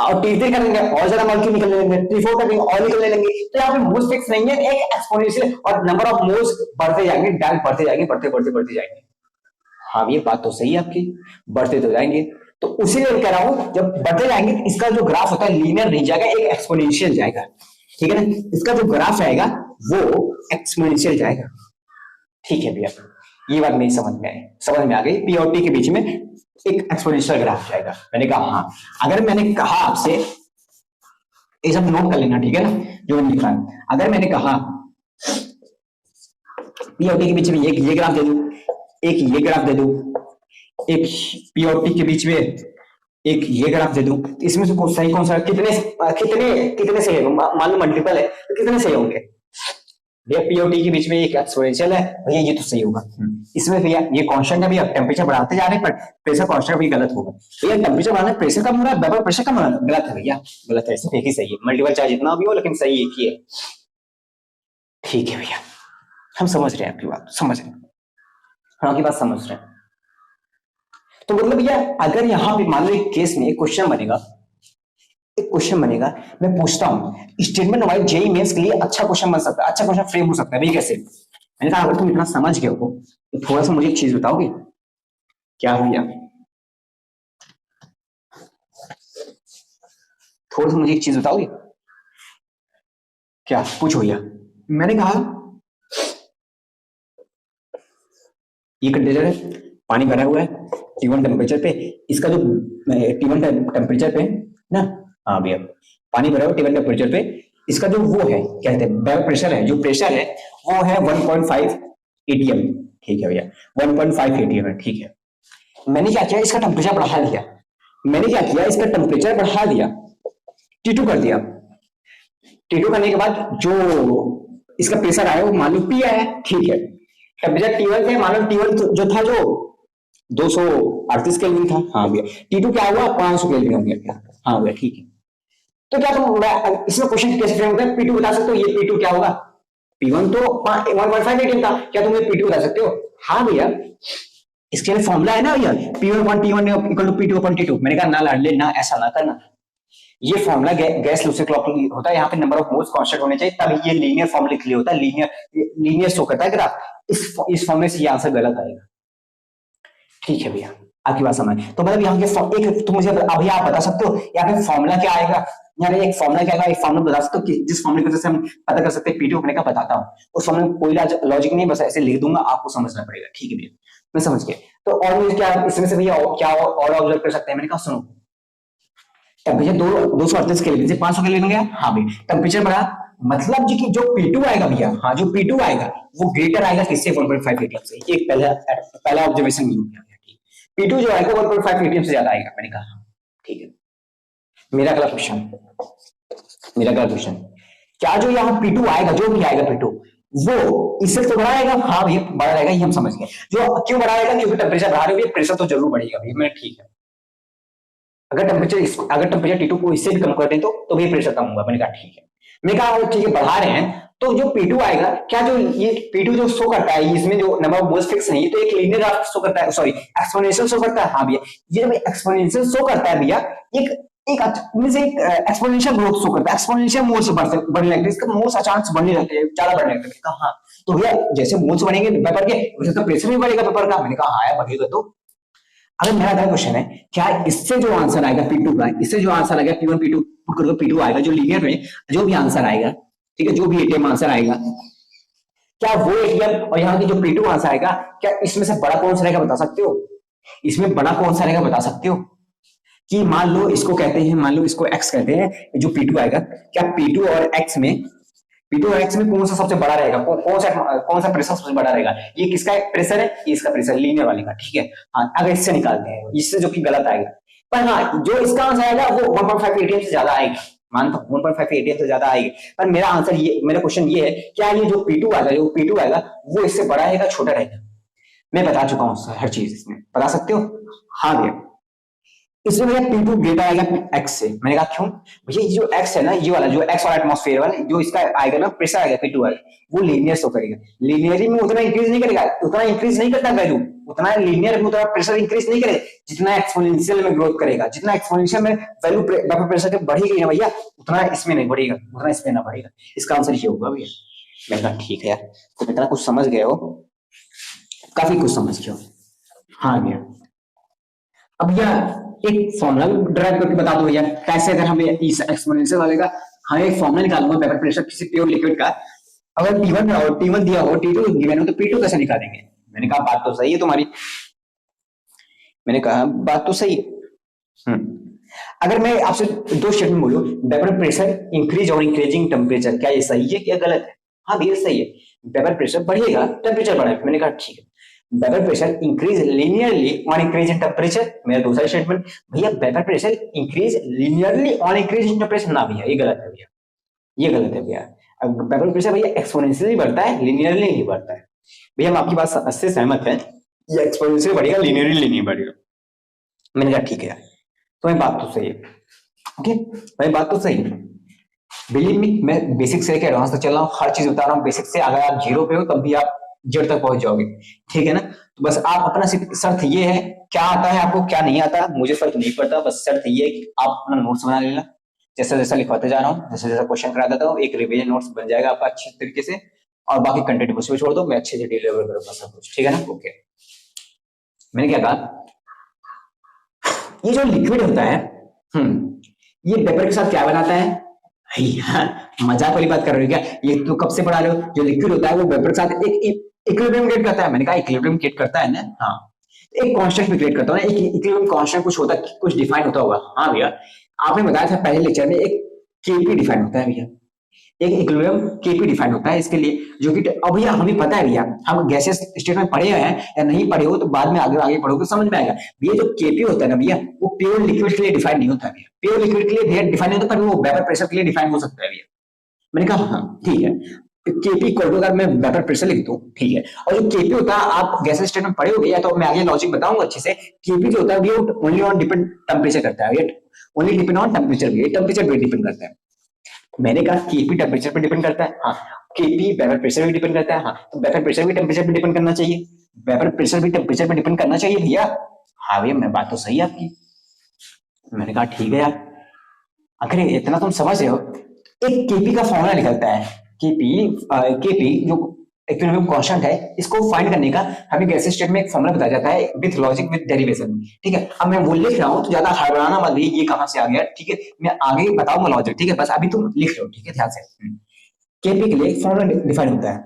और T3 करेंगे और ज्यादा मॉलिक्यूल निकलने लेंगे, T4 करेंगे और निकलने लेंगे, तो यहाँ पे मोल्स फिक्स नहीं है, एक एक्सपोनेंशियल और नंबर ऑफ मोल्स बढ़ते जाएंगे, डायरेक्ट बढ़ते जाएंगे, बढ़ते जाएंगे। हाँ ये बात तो सही है आपकी, बढ़ते तो जाएंगे, तो उसी लिए कह रहा हूं जब बढ़ते जाएंगे इसका जो ग्राफ होता है लीनियर नहीं जाएगा, एक एक्सपोनेंशियल जाएगा, ठीक है ना, इसका जो ग्राफ आएगा वो एक्सपोनेंशियल जाएगा। ठीक है भैया ये बात मेरी समझ में आ गई, P और T के बीच में एक एक्सपोनेंशियल ग्राफ जाएगा। मैंने कहा हाँ, अगर मैंने कहा आपसे, ये सब नोट कर लेना ठीक है ना जो मैंने लिखा है, अगर मैंने कहा P और T के बीच में एक ये ग्राफ दे दूं, एक ये ग्राफ दे दूं, एक P और T के बीच में एक ये ग्राफ दे दूं, इसमें से सही कौन सा, कितने सही है, मान लो मल्टीपल है तो कितने सही होंगे भैया, P और T के बीच में एक एक्सपोनेंशियल है भैया, ये तो सही होगा। इसमें भैया ये कांस्टेंट है भैया, टेम्परेचर बढ़ाते जा रहे हैं पर प्रेशर कांस्टेंट भी गलत होगा भैया, टेम्परेचर बढ़ाने प्रेशर कम हो रहा है, वेपर प्रेशर कम हो रहा है, गलत है भैया, गलत है, सिर्फ एक ही सही है, मल्टीपल चार्ज जितना भी हो लेकिन सही एक ही है। ठीक है भैया हम समझ रहे हैं आपकी बात, समझ रहे हैं, हम आपकी बात समझ रहे हैं। तो मतलब भैया अगर यहाँ पे मान लो एक केस में एक क्वेश्चन बनेगा, मैं पूछता हूं स्टेटमेंट वाइज जेईई मेंस के लिए अच्छा क्वेश्चन बन सकता है, अच्छा क्वेश्चन फ्रेम हो सकता है भैया कैसे। मैंने कहा अगर तुम इतना समझ गए हो तो थोड़ा सा मुझे एक चीज बताओगे, क्या भैया थोड़ा सा मुझे एक चीज बताओगे क्या, पूछो भैया। मैंने कहा ये कंटेनर है, पानी भरा हुआ है T1 टेम्परेचर पे, इसका जो T1 टेम्परेचर पे ना, हाँ भैया पानी भरा हुआ T1 टेम्परेचर पे, इसका जो वो है क्या कहते हैं वेपर प्रेशर है, जो प्रेशर है वो है 1.5 ATM, ठीक है भैया 1.5 ATM है, ठीक है। मैंने क्या किया, इसका टेम्परेचर बढ़ा दिया, T2 कर दिया, T2 करने के बाद जो इसका प्रेशर आया वो मान लो P आया, ठीक है। टेम्परेचर T1 थे, मान लो T1 जो था जो 238 केल्विन था, हाँ भैया T2 क्या हुआ 500 केल्विन हो गया, हाँ भैया ठीक है। तो क्या तुम इसमें क्वेश्चन कैसे फ्रेम होता है, P2 बता सकते हो, ये P2 क्या होगा, P1 तो 1.5 ATM था, क्या तुम ये P2 बता सकते हो, हाँ भैया इसके लिए फॉर्मूला है ना भैया, P1 upon T1 equal to P2 upon T2। मैंने कहा ना लाडले ना ऐसा ना करना, ये फॉर्मूला गैस लुसिक लॉ होता है, यहाँ पे नंबर ऑफ मोल्स कांस्टेंट होने चाहिए तब ये लीनियर फॉर्मूला के लिए होता है, लीनियर शो करता है ग्राफ, इस फॉर्मूले से ये आंसर गलत आएगा। ठीक है भैया आपकी बात समझ। तो मतलब यहाँ के एक तो मुझे अभी आप बता सकते हो यहाँ पे फॉर्मूला क्या आएगा, यहाँ पे एक फॉर्मूला क्या आएगा, एक फॉर्मूला बता सकते हो कि जिस फॉर्मूले की वजह से हम पता कर सकते हैं पीटी होने का, बताता हूँ। उस फॉर्मूले में कोई लॉजिक नहीं, बस ऐसे लिख दूंगा, आपको समझना पड़ेगा, ठीक है भैया, मैं समझ गया। तो और मुझे क्या इसमें से भैया क्या और ऑब्जर्व कर सकते हैं, मैंने कहा सुनो, टेम्परेचर 238 के लिए 500 के लिए गया, हाँ भाई टेम्परेचर बढ़ा, मतलब जी कि जो P2 आएगा भैया, हाँ जो P2 आएगा वो ग्रेटर आएगा किससे, 1.5 एटीएम से। एक पहला ऑब्जर्वेशन ये हो गया, ठीक। P2 जो आएगा 1.5 एटीएम से ज्यादा आएगा, मैंने कहा हाँ, ठीक है। मेरा अगला क्वेश्चन, क्या जो यहाँ P2 आएगा, जो भी आएगा P2 वो इससे तो बड़ा आएगा, हाँ भैया बड़ा रहेगा, ये हम समझ गए। जो क्यों बड़ा आएगा, क्योंकि टेम्परेचर बढ़ा रही है, प्रेशर तो जरूर बढ़ेगा भैया, मैं ठीक है। अगर टेम्परेचर T2 को इससे भी कम कर दें तो भी प्रेशर कम होगा, मैंने कहा ठीक है। मैंने कहा ठीक है बढ़ा रहे हैं, तो जो P2 आएगा, क्या जो ये P2 जो शो करता है, इसमें जो नंबर ऑफ मोल्स फिक्स नहीं, तो एक लीनियर ग्राफ शो करता है, सॉरी एक्सपोनेंशियल शो करता है, हाँ भैया ये जब एक्सपोनेंशियल शो करता है भैया, एक एक एक्सपोनेंशियल ग्रोथ शो करता है, एक्सपोनेंशियल मोल्स बढ़ने लगते हैं, इसका मोल्स अचानक बढ़ने लगते हैं, ज्यादा बढ़ने लगते हैं। हाँ तो भैया जैसे मोल्स बढ़ेंगे पेपर के, वैसे तो प्रेशर भी बढ़ेगा पेपर का। मैंने कहा हाँ बढ़ेगा। तो अगर मेरा अगला क्वेश्चन है, क्या इससे जो आंसर आएगा P2 का, इससे जो आंसर आएगा P1 P2 पुट करोगे P2 आएगा, जो लीनियर में जो भी आंसर आएगा, ठीक है, जो भी एटीएम आंसर आएगा, क्या वो एटीएम और यहाँ की जो P2 आंसर आएगा, क्या इसमें से बड़ा कौन सा रहेगा बता सकते हो? इसमें बड़ा कौन सा रहेगा बता सकते हो? कि मान लो इसको कहते हैं, मान लो इसको x कहते हैं, जो P2 आएगा, क्या P2 और x में कौन सा सबसे बड़ा रहेगा, कौन सा प्रेशर सबसे बड़ा रहेगा? ये किसका प्रेशर है, ये इसका प्रेशर, लीनियर वाले का, ठीक है। हाँ अगर इससे निकालते हैं, इससे जो कि गलत आएगा, पर हाँ जो इसका आंसर आएगा वो 1.5 एटीएम से ज्यादा आएगा, मानता हूं 1.5 एटीएम से ज्यादा आएगी। पर मेरा आंसर ये, मेरा क्वेश्चन ये है, क्या ये जो P2 आएगा वो इससे बड़ा रहेगा छोटा रहेगा? मैं बता चुका हूँ हर चीज, इसमें बता सकते हो? हाँ भैया इसमें भैया P2 ग्रेटर आएगा x से। मैंने कहा क्यों भैया, ये जो x है ना, ये वाला जो x वाला एटमॉस्फेयर वाला जो इसका आएगा ना, प्रेशर आएगा P2 वाला, वो लीनियर शो करेगा, लीनियरली में उतना इंक्रीज नहीं करेगा, उतना इंक्रीज नहीं करता वैल्यू, उतना लीनियर में उतना प्रेशर इंक्रीज नहीं करेगा जितना एक्सपोनेंशियल में ग्रोथ करेगा। जितना एक्सपोनेंशियल में वैल्यू वेपर प्रेशर के बढ़ेगी ना भैया, उतना इसमें नहीं बढ़ेगा, उतना इसमें ना बढ़ेगा। इसका आंसर ये होगा भैया। मैंने कहा ठीक है यार, तो इतना कुछ समझ गए हो, काफी कुछ समझ गए हो। हाँ भैया अब यह एक फॉर्मूला ड्राइव करके बता दो भैया, कैसे अगर हमें इस एक्सपोनेंशियल वाले का हमें एक फॉर्मूला निकालूंगा वेपर प्रेशर किसी प्योर लिक्विड का, अगर T1 दिया हो, T2 गिवन हो, तो P2 कैसे निकालेंगे? मैंने कहा बात तो सही है तुम्हारी, मैंने कहा बात तो सही है। अगर मैं आपसे दो स्टेटमेंट बोलूं, वेपर प्रेशर इंक्रीज और इंक्रीजिंग टेम्परेचर, क्या ये सही है क्या गलत है? हाँ भैया सही है, वेपर प्रेशर बढ़ेगा टेम्परेचर बढ़ेगा। मैंने कहा ठीक है, vapour pressure increase linearly on increase in temperature. मेरा दूसरा स्टेटमेंट, भैया vapour pressure increase linearly on increase in temperature, ना भैया ये गलत है भैया, ये गलत है भैया। वेपर प्रेशर भैया एक्सपोनेंशियली बढ़ता है, लीनियरली नहीं बढ़ता है। भैया हम आपकी बात से सहमत है, ये एक्सपोनेंशियली बढ़ेगा, लीनियरली नहीं बढ़ेगा। मैंने कहा ठीक है यार, तो बात तो सही है, ओके भाई बात तो सही है। बिलीव मी, मैं बेसिक से लेकर एडवांस तक चल रहा हूँ, हर चीज बता रहा हूँ बेसिक से। अगर आप जीरो पे हो तब भी आप जेड तक पहुंच जाओगे, ठीक है ना। तो बस आप अपना शर्त ये है, क्या आता है आपको क्या नहीं आता मुझे फर्क नहीं पड़ता, बस शर्त ये है कि आप अपना नोट्स बना लेना, जैसा जैसा लिखवाते जा रहा हूँ, जैसा जैसा क्वेश्चन करा देता हूँ, एक रिवीजन नोट्स बन जाएगा आपका अच्छे तरीके से, और बाकी कंटेंट मुझ पे छोड़ दो, मैं अच्छे से डिलीवर करूंगा सब कुछ, ठीक है ना। ओके मैंने क्या कहा, ये जो लिक्विड होता है ये वेपर के साथ क्या बनाता है? मजाक वाली बात कर रहे हो क्या? ये तो कब से पढ़ा रहे हो, जो लिक्विड होता है वो वेपर के साथ एक इक्विलिब्रियम क्रिएट करता है। मैंने कहा इक्विलिब्रियम क्रिएट करता है ना, हाँ एक कांस्टेंट भी क्रिएट करता है, एक इक्विलिब्रियम कांस्टेंट कुछ होता है, कुछ डिफाइन होता होगा। हाँ भैया आपने बताया था पहले लेक्चर में, एक केपी डिफाइन होता है भैया, एक इक्विलिब्रियम केपी डिफाइन होता है इसके लिए, जो कि अब भैया हमें पता है भैया, हम गैसेस स्टेट में पढ़े हैं या नहीं पढ़े हो तो बाद में आगे पढ़ोगे समझ में आएगा। भैया जो केपी होता है ना भैया, वो प्योर लिक्विड के लिए डिफाइन नहीं होता भैया, प्योर लिक्विड के लिए भैया डिफाइन नहीं होता, पर वो वेपर प्रेशर के लिए डिफाइन हो सकता है भैया। मैंने कहा हाँ ठीक है, केपी इक्वल टू अगर मैं वेपर प्रेशर लिख दूं, ठीक है, और जो केपी होता है आप गैसेस स्टेट में पढ़े हो या तो मैं आगे लॉजिक बताऊंगा अच्छे से। केपी जो होता है वो ओनली ऑन डिपेंड टेम्परेचर करता है, only depend on temperature, temperature पे डिपेंड करता है। मैंने कहा केपी टेम्परेचर पे डिपेंड करता है, हाँ केपी वेपर प्रेशर पे डिपेंड करता है, हाँ तो वेपर प्रेशर भी टेम्परेचर पे डिपेंड करना चाहिए, वेपर प्रेशर भी टेम्परेचर पे डिपेंड करना चाहिए भैया। हाँ भैया मैं बात तो सही है आपकी। मैंने कहा ठीक है यार, अगर इतना तुम समझ रहे हो, एक केपी का फॉर्मूला निकलता है, केपी जो इक्विलिब्रियम कांस्टेंट है, इसको फाइंड करने का हमें गैसीय स्टेट में एक फॉर्मूला बताया जाता है विद लॉजिक विद डेरिवेशन। ठीक है, अब मैं वो लिख रहा हूँ तो ज्यादा हड़बड़ाना मत भी, ये कहां से आ गया। ठीक है, मैं आगे बताऊंगा लॉजिक। ठीक है, बस अभी तुम लिख रहे हो। ठीक है, ध्यान से। केपी के लिए एक फॉर्मूला डिफाइन होता है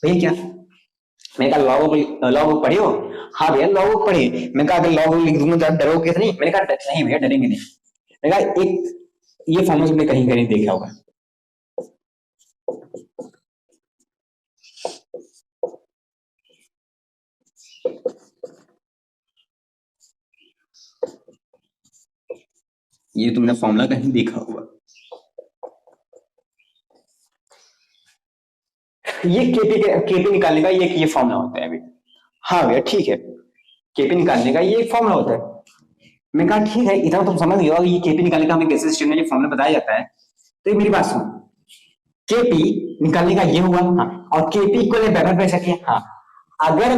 भैया, क्या मैंने कहा लॉग पढ़े हो? हाँ भैया लॉग पढ़े। मैंने कहा अगर लॉग लिख दूंगा तो डरोगे नहीं? मैंने कहा नहीं भैया डरेंगे नहीं। मैंने कहा एक ये फॉर्मूला तुमने कहीं कहीं देखा होगा। ये तुमने फॉर्मूला कहीं देखा होगा। ये केपी निकालने का ये फॉर्मूला होता है अभी। हाँ भैया ठीक है, केपी निकालने का ये फॉर्मूला होता है। मैं कहा ठीक है, इतना तुम समझ गए, ये केपी निकालने का हमें गैसीय स्टेट में ये फॉर्मूला बताया जाता है। तो ये मेरी बात सुनो, केपी निकालने का ये हुआ। हाँ, और केपी इक्वल है वेपर प्रेशर के। हाँ, अगर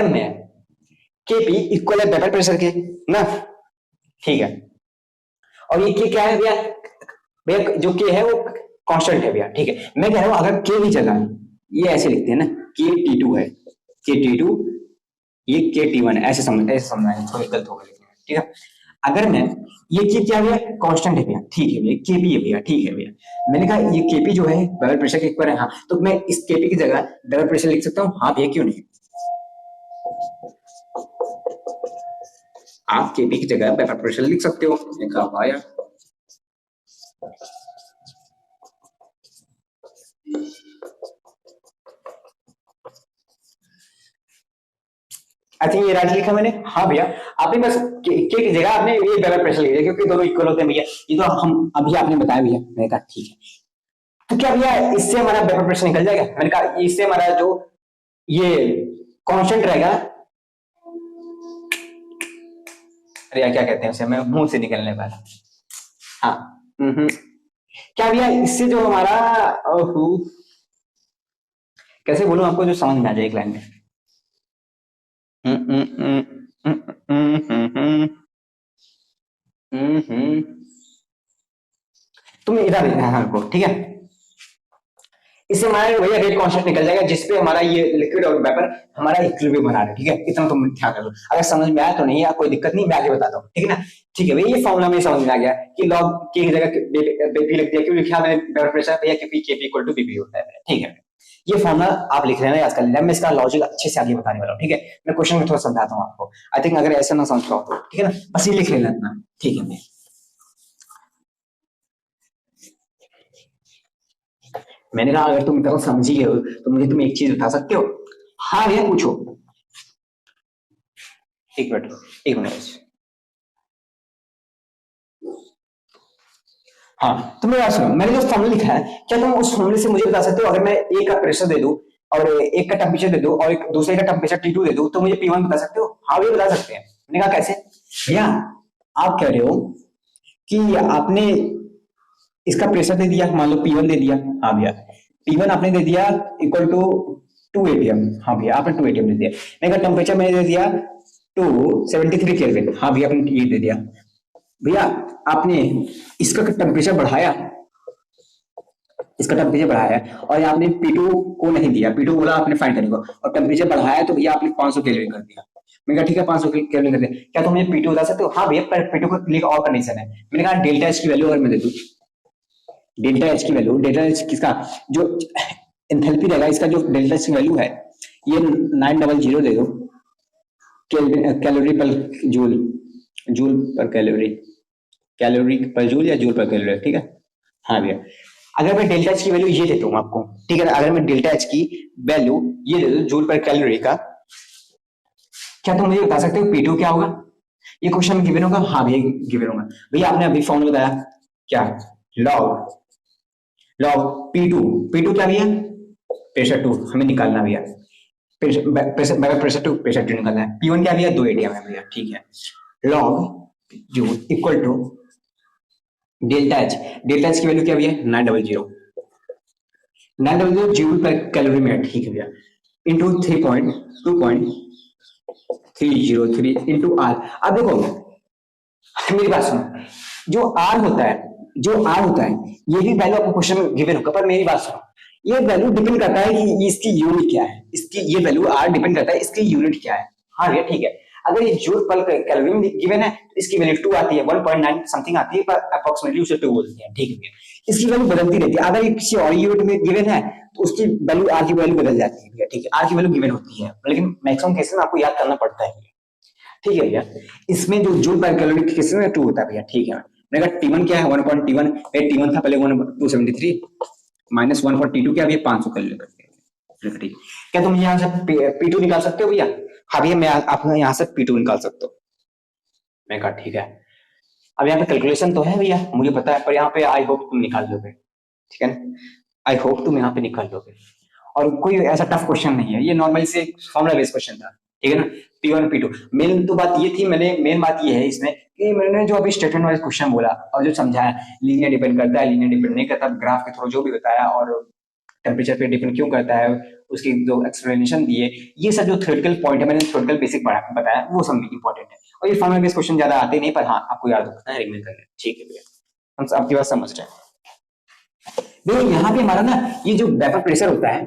मैं केपी इक्वल है वेपर प्रेशर के ना, ठीक है, और ये के क्या है भैया? भैया जो के है वो कांस्टेंट है भैया। ठीक है, मैं कह रहा हूं अगर के की जगह ये ऐसे लिखते हैं ना, के T2 है, के T2, ये के T1 ऐसे समझना है, थोड़ा गलत होगा लिखना। ठीक है, अगर मैं ये के क्या भैया? कांस्टेंट है भैया। ठीक है भैया, केपी है भैया। ठीक है भैया, मैंने कहा ये केपी जो है वेपर प्रेशर के इक्वल है। हाँ, तो मैं इस केपी की जगह वेपर प्रेशर लिख सकता हूँ। हाँ भैया, क्यों नहीं? आप केपी की जगह वेपर प्रेशर लिख सकते हो। मैंने कहा वाह यार, आई थिंक ये राइट लिखा मैंने। हाँ भैया, आपने बस के की जगह आपने ये वेपर प्रेशर लिख दिया क्योंकि दोनों इक्वल होते हैं भैया। ये तो हम अभी आपने बताया भैया। मैंने कहा ठीक है, तो क्या भैया इससे हमारा वेपर प्रेशर निकल जाएगा? मैंने कहा इससे हमारा जो ये कांस्टेंट रहेगा, अरे यार क्या कहते हैं उसे, मैं मुंह से निकलने वाला। हाँ, क्या भैया इससे जो हमारा कैसे बोलूं आपको जो समझ में आ जाए एक लाइन में। तुम इधर को, ठीक है, इससे हमारा भैया रेट कांस्टेंट निकल जाएगा जिसपे हमारा ये लिक्विड और वेपर हमारा इक्विलिब्रियम बना रहा है। ठीक है, इतना तुम ध्यान रखो। अगर समझ में आया तो नहीं, या कोई दिक्कत नहीं, मैं आगे बताता हूँ। ठीक है ना? ठीक है भैया, ये फॉर्मूला में समझ में आ गया कि लॉग के की जगह बीपी लिख दिया। क्यों लिखा मैंने वेपर प्रेशर भैया? क्योंकि केपी इक्वल टू बीपी होता है। ठीक है, ये फॉर्मूला आप लिख लेना आजकल। मैं इसका लॉजिक अच्छे से आगे बताने वाला हूँ। ठीक है, मैं क्वेश्चन में थोड़ा समझाता हूँ आपको। आई थिंक अगर ऐसा ना समझ पाओ तो ठीक है ना, बस ये लिख लेना इतना। ठीक है, मैं मैंने कहा अगर तुम इतना समझ ही हो तो मुझे तुम एक चीज बता सकते हो? हाँ भैया पूछो। एक मिनट, एक मिनट। हाँ, तो मेरी बात सुनो, मैंने जो फॉर्मूला लिखा है, क्या तुम उस फॉर्मूले से मुझे बता सकते हो? अगर मैं ए का प्रेशर दे दूं और एक का टेम्परेचर दे दूं और एक दूसरे का टेम्परेचर T2 दे दूं तो मुझे P1 बता सकते हो? हाँ भैया बता सकते हैं। मैंने कहा कैसे? भैया आप कह रहे हो कि आपने इसका प्रेशर दे दिया, मान लो P1 दे दिया। हाँ भैया, P1 आपने दे दिया इक्वल टू 2 atm। हाँ भैया, आपने 2 atm दे दिया। मैंने कहा टेम्परेचर मैंने दे दिया 273 केल्विन। हाँ भैया, आपने ये दे दिया। भैया आपने इसका टेम्परेचर बढ़ाया, इसका टेम्परेचर बढ़ाया और आपने P2 को नहीं दिया। P2 बोला आपने फाइंड करने को, और टेम्परेचर बढ़ाया तो भैया आपने 500 केल्विन कर दिया। मैंने कहा ठीक है 500 केल्विन कर दिया, क्या तुम मुझे P2 बता सकते हो? हाँ भैया, पर P2 को लिए और कंडीशन है। मैंने कहा डेल्टा एच की वैल्यू अगर मैं दे दूं, डेल्टा एच की वैल्यू, डेल्टा एच किसका जो एंथैल्पी रहेगा, इसका जो डेल्टा एच की वैल्यू है ये 900 दे दो कैलोरी पर जूल, जूल पर कैलोरी, कैलोरी पर जूल या जूल पर कैलोरी। ठीक है, हाँ भैया, अगर मैं डेल्टा एच की वैल्यू ये देता हूँ आपको, ठीक है, अगर मैं डेल्टा एच की वैल्यू ये दे दूं जूल पर कैलोरी का, क्या तुम मुझे बता सकते हो P2 क्या होगा? ये क्वेश्चन में गिवन होगा। हाँ भैया गिवन होगा। भैया आपने अभी फॉर्मूला बताया क्या? लॉग P2, P2 क्या भैया? प्रेशर 2 हमें निकालना भैया, प्रेशर 2 प्रेशर 2 निकालना है। P1 क्या भैया? 2 atm है भैया। ठीक है, log joule equal to delta H, delta H की वैल्यू क्या भैया? 900 जूल पर कैलोरी मिनट। ठीक है भैया, इंटू 3.303 इंटू आर। अब देखो मेरी बात सुनो, जो आर होता है ये भी वैल्यू आपको क्वेश्चन में गिवन होगा, पर मेरी बात सुनो, ये वैल्यू डिपेंड करता है कि इसकी यूनिट क्या है, इसकी ये वैल्यू आर डिपेंड करता है इसकी यूनिट क्या है। हाँ भैया ठीक है, अगर ये जूल पर केल्विन गिवन है तो इसकी वैल्यू 2 आती है, 1.9 समथिंग आती है, पर अप्रोक्सीमेटली उसे 2 बोलते हैं। ठीक है भैया, इसकी वैल्यू बदलती रहती है, अगर ये किसी और यूनिट में गिवन है तो उसकी वैल्यू आर की वैल्यू बदल जाती है भैया। ठीक है, आर की वैल्यू गिवन होती है, लेकिन मैक्सिमम केसेस में आपको याद करना पड़ता है भैया। ठीक है भैया, इसमें जो जूल पर कैलोरी के केसेस में 2 होता है भैया। ठीक है, मैंने कहा T1 क्या है, 1.T1 T1 था पहले 273 माइनस 142 क्या भैया 500 कर लेते हैं। ठीक, क्या तुम यहाँ से P2 निकाल सकते हो भैया? हाँ भैया, मैं आप यहाँ से P2 निकाल सकते हो। मैं कहा ठीक है, अब यहाँ पे कैलकुलेशन तो है भैया मुझे पता है, पर यहाँ पे आई होप तुम निकाल लोगे। ठीक है ना, आई होप तुम यहाँ पे निकाल लोगे, और कोई ऐसा टफ क्वेश्चन नहीं है, ये नॉर्मली से फॉर्मुला बेस्ड क्वेश्चन था। ठीक है ना, P1 P2 मेन तो बात ये थी, मेन बात ये है इसमें कि मैंने जो अभी स्टेटमेंट वाइज क्वेश्चन बोला और जो समझाया, लीनियर डिपेंड करता है, लीनियर डिपेंड नहीं करता, ग्राफ के थ्रू जो भी बताया, और टेम्परेचर पे डिपेंड क्यों करता है, उसकी जो एक्सप्लेनेशन दिए, ये सब जो थ्योरेटिकल पॉइंट है मैंने थ्योरेटिकल बेसिक बताया, वो सब इंपॉर्टेंट है। और ये फॉर्मुला बेस्ड क्वेश्चन ज्यादा आते नहीं, पर हाँ आपको याद रखना है, रिमेंबर करना है। ठीक है भैया, हम आपकी बात समझ रहे हैं भैया। यहाँ पे हमारा ना ये जो वेपर प्रेशर होता है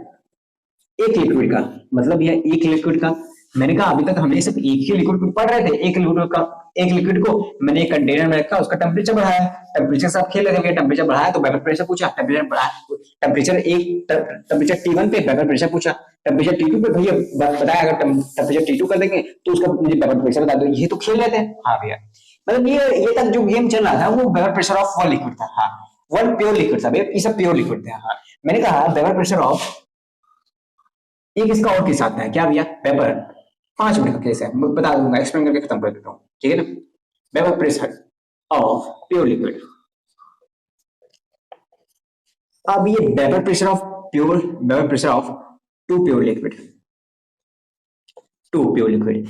एक लिक्विड का, मतलब ये एक लिक्विड का, मैंने कहा अभी तक हमने सिर्फ एक ही लिक्विड को पढ़ रहे थे, एक लिक्विड को मैंने एक कंटेनर में रखा, उसका टेम्परेचर बढ़ाया, टेम्परेचर से आप खेल रहे थे, टेम्परेचर बढ़ाया तो वेपर प्रेशर पूछा, टेम्परेचर बढ़ाया, टेम्परेचर T1 पे वेपर प्रेशर पूछा, टेम्परेचर T2 पे भैया बताया, अगर टेम्परेचर T2 कर देंगे तो उसका मुझे वेपर प्रेशर बता दो। ये तो खेल रहे थे। हाँ भैया, मतलब ये तक जो गेम चल रहा था वो vapour pressure of one liquid था। हाँ, वन प्योर लिक्विड था भैया, ये सब प्योर लिक्विड थे। हाँ, मैंने कहा वेपर प्रेशर ऑफ एक इसका और केस आता है क्या भैया, वेपर 5 मिनट का केस है, मैं बता दूंगा, एक्सप्लेन करके खत्म कर देता हूँ। ठीक है ना, vapour pressure of pure liquid. अब ये vapour pressure of two pure liquid,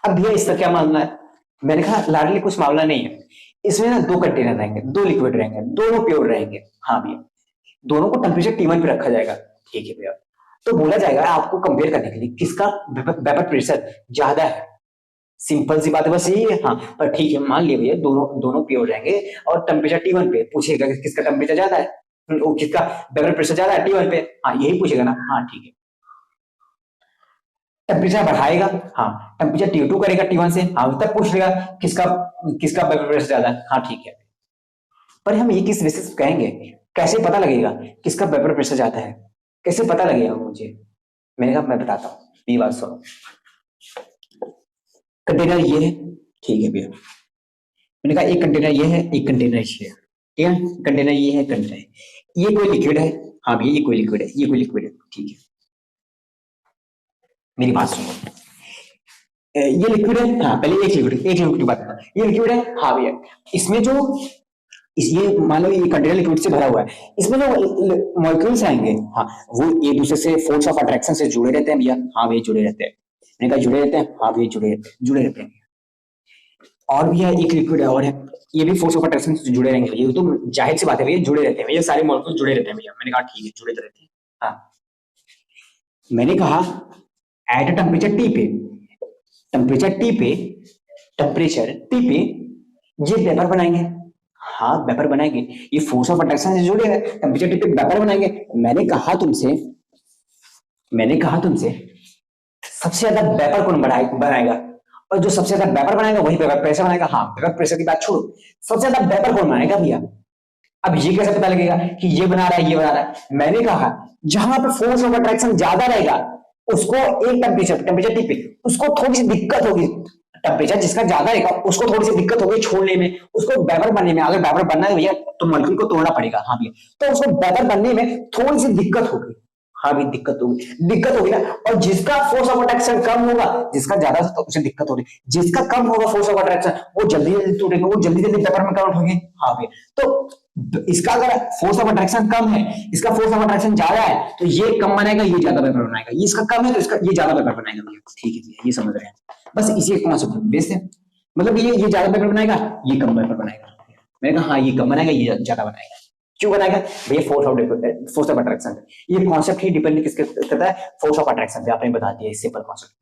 अब भैया इसका क्या मामला है? मैंने कहा लाडली कुछ मामला नहीं है, इसमें ना 2 कंटेनर रहेंगे, 2 लिक्विड रहेंगे, दोनों प्योर रहेंगे। हाँ भैया, दोनों को टेम्परेचर T1 पे रखा जाएगा। ठीक है भैया, तो बोला जाएगा आपको कंपेयर करने के लिए किसका वेपर प्रेशर ज्यादा है। सिंपल सी बात है, बस यही है। हाँ, पर ठीक है, मान लिया भैया दोनों प्योर रहेंगे और टेम्परेचर T1 पे, पूछेगा किसका टेम्परेचर ज्यादा है, वो किसका वेपर प्रेशर ज्यादा है T1 पे। हाँ, यही पूछेगा ना। हाँ ठीक है, टेम्परेचर बढ़ाएगा, हाँ टेम्परेचर T2 करेगा T1 से, हाँ तब पूछ लेगा किसका वेपर प्रेशर ज्यादा है। हाँ ठीक है, पर हम ये किस बेसिस कहेंगे, कैसे पता लगेगा किसका वेपर प्रेशर ज्यादा है, कैसे पता लगेगा मुझे? मैंने कहा मैं बताता हूँ, ये बात सुनो। कंटेनर ये है, ठीक है भैया, मैंने कहा एक कंटेनर ये है, एक कंटेनर ये है। ठीक है, कंटेनर ये है, कंटेनर ये कोई लिक्विड है। हाँ भैया, ये कोई लिक्विड है, ये कोई लिक्विड है। ठीक है, मेरी बात सुनो, ये लिक्विड है। हाँ, पहले एक लिक्विड की बात करना, ये लिक्विड है। हाँ भैया, इसमें जो ये मान लो ये कंटेनर लिक्विड से भरा हुआ है, इसमें जो मॉलिक्यूल्स आएंगे, हाँ वो एक दूसरे से फोर्स ऑफ अट्रैक्शन से जुड़े रहते हैं भैया। हाँ भैया, जुड़े रहते हैं। मैंने कहा जुड़े रहते हैं। हाँ भैया, जुड़े रहते हैं। और भैया एक लिक्विड और है, ये भी फोर्स ऑफ अट्रैक्शन से जुड़े रहेंगे। ये तो जाहिर सी बात है भैया, जुड़े रहते हैं भैया, सारे मॉलिक्यूल जुड़े रहते हैं भैया। मैंने कहा ठीक है, जुड़े तो रहते हैं। हाँ, मैंने कहा एट टेम्परेचर T पे ये वेपर बनाएंगे। हाँ, वेपर बनाएंगे, ये फोर्स ऑफ अट्रैक्शन से जुड़े हैं, टेम्परेचर T पे वेपर बनाएंगे। मैंने कहा तुमसे सबसे ज्यादा वेपर कौन बनाएगा, और जो सबसे ज्यादा वेपर बनाएगा वही वेपर प्रेशर बनाएगा। हाँ, वेपर प्रेशर की बात छोड़ो, सबसे ज्यादा वेपर कौन बनाएगा भैया? अब ये कैसे पता लगेगा कि ये बना रहा है, ये बना रहा है? मैंने कहा जहां पर फोर्स ऑफ अट्रैक्शन ज्यादा रहेगा उसको एक टेम्परेचर T पे उसको थोड़ी सी दिक्कत होगी, टेम्परेचर जिसका ज्यादा रहेगा उसको थोड़ी सी दिक्कत होगी छोड़ने में, उसको वेपर बनने में। अगर वेपर बनना है भैया तो मॉलिक्यूल को तोड़ना पड़ेगा। हाँ भैया, तो उसको वेपर बनने में थोड़ी सी दिक्कत होगी। हाँ भी दिक्कत होगी ना। और जिसका फोर्स ऑफ अट्रैक्शन कम होगा, जिसका ज्यादा तो उसे दिक्कत होगी, जिसका कम होगा फोर्स ऑफ अट्रैक्शन वो जल्दी जल्दी टूटेगा, वो जल्दी जल्दी पेपर में कन्वर्ट होंगे। हाँ भी, तो इसका अगर फोर्स ऑफ अट्रैक्शन कम है, इसका फोर्स ऑफ अट्रैक्शन ज्यादा है, तो ये कम बनाएगा, ये ज्यादा पेपर बनाएगा। ये इसका कम है तो इसका ये ज्यादा पेपर बनाएगा भैया। ठीक है भैया, ये समझ रहे हैं? बस इसी एक कॉन्सेप्ट बेस है, मतलब ये ज्यादा पेपर बनाएगा, ये कम पेपर बनाएगा। मैंने कहा हाँ, ये कम बनाएगा, ये ज्यादा बनाएगा। क्यों बनाएगा भैया? Force of attraction. ये कॉन्सेप्ट ही डिपेंड किसके करता है? फोर्स ऑफ अट्रैक्शन पे। आपने बता दिया, सिंपल कॉन्सेप्ट।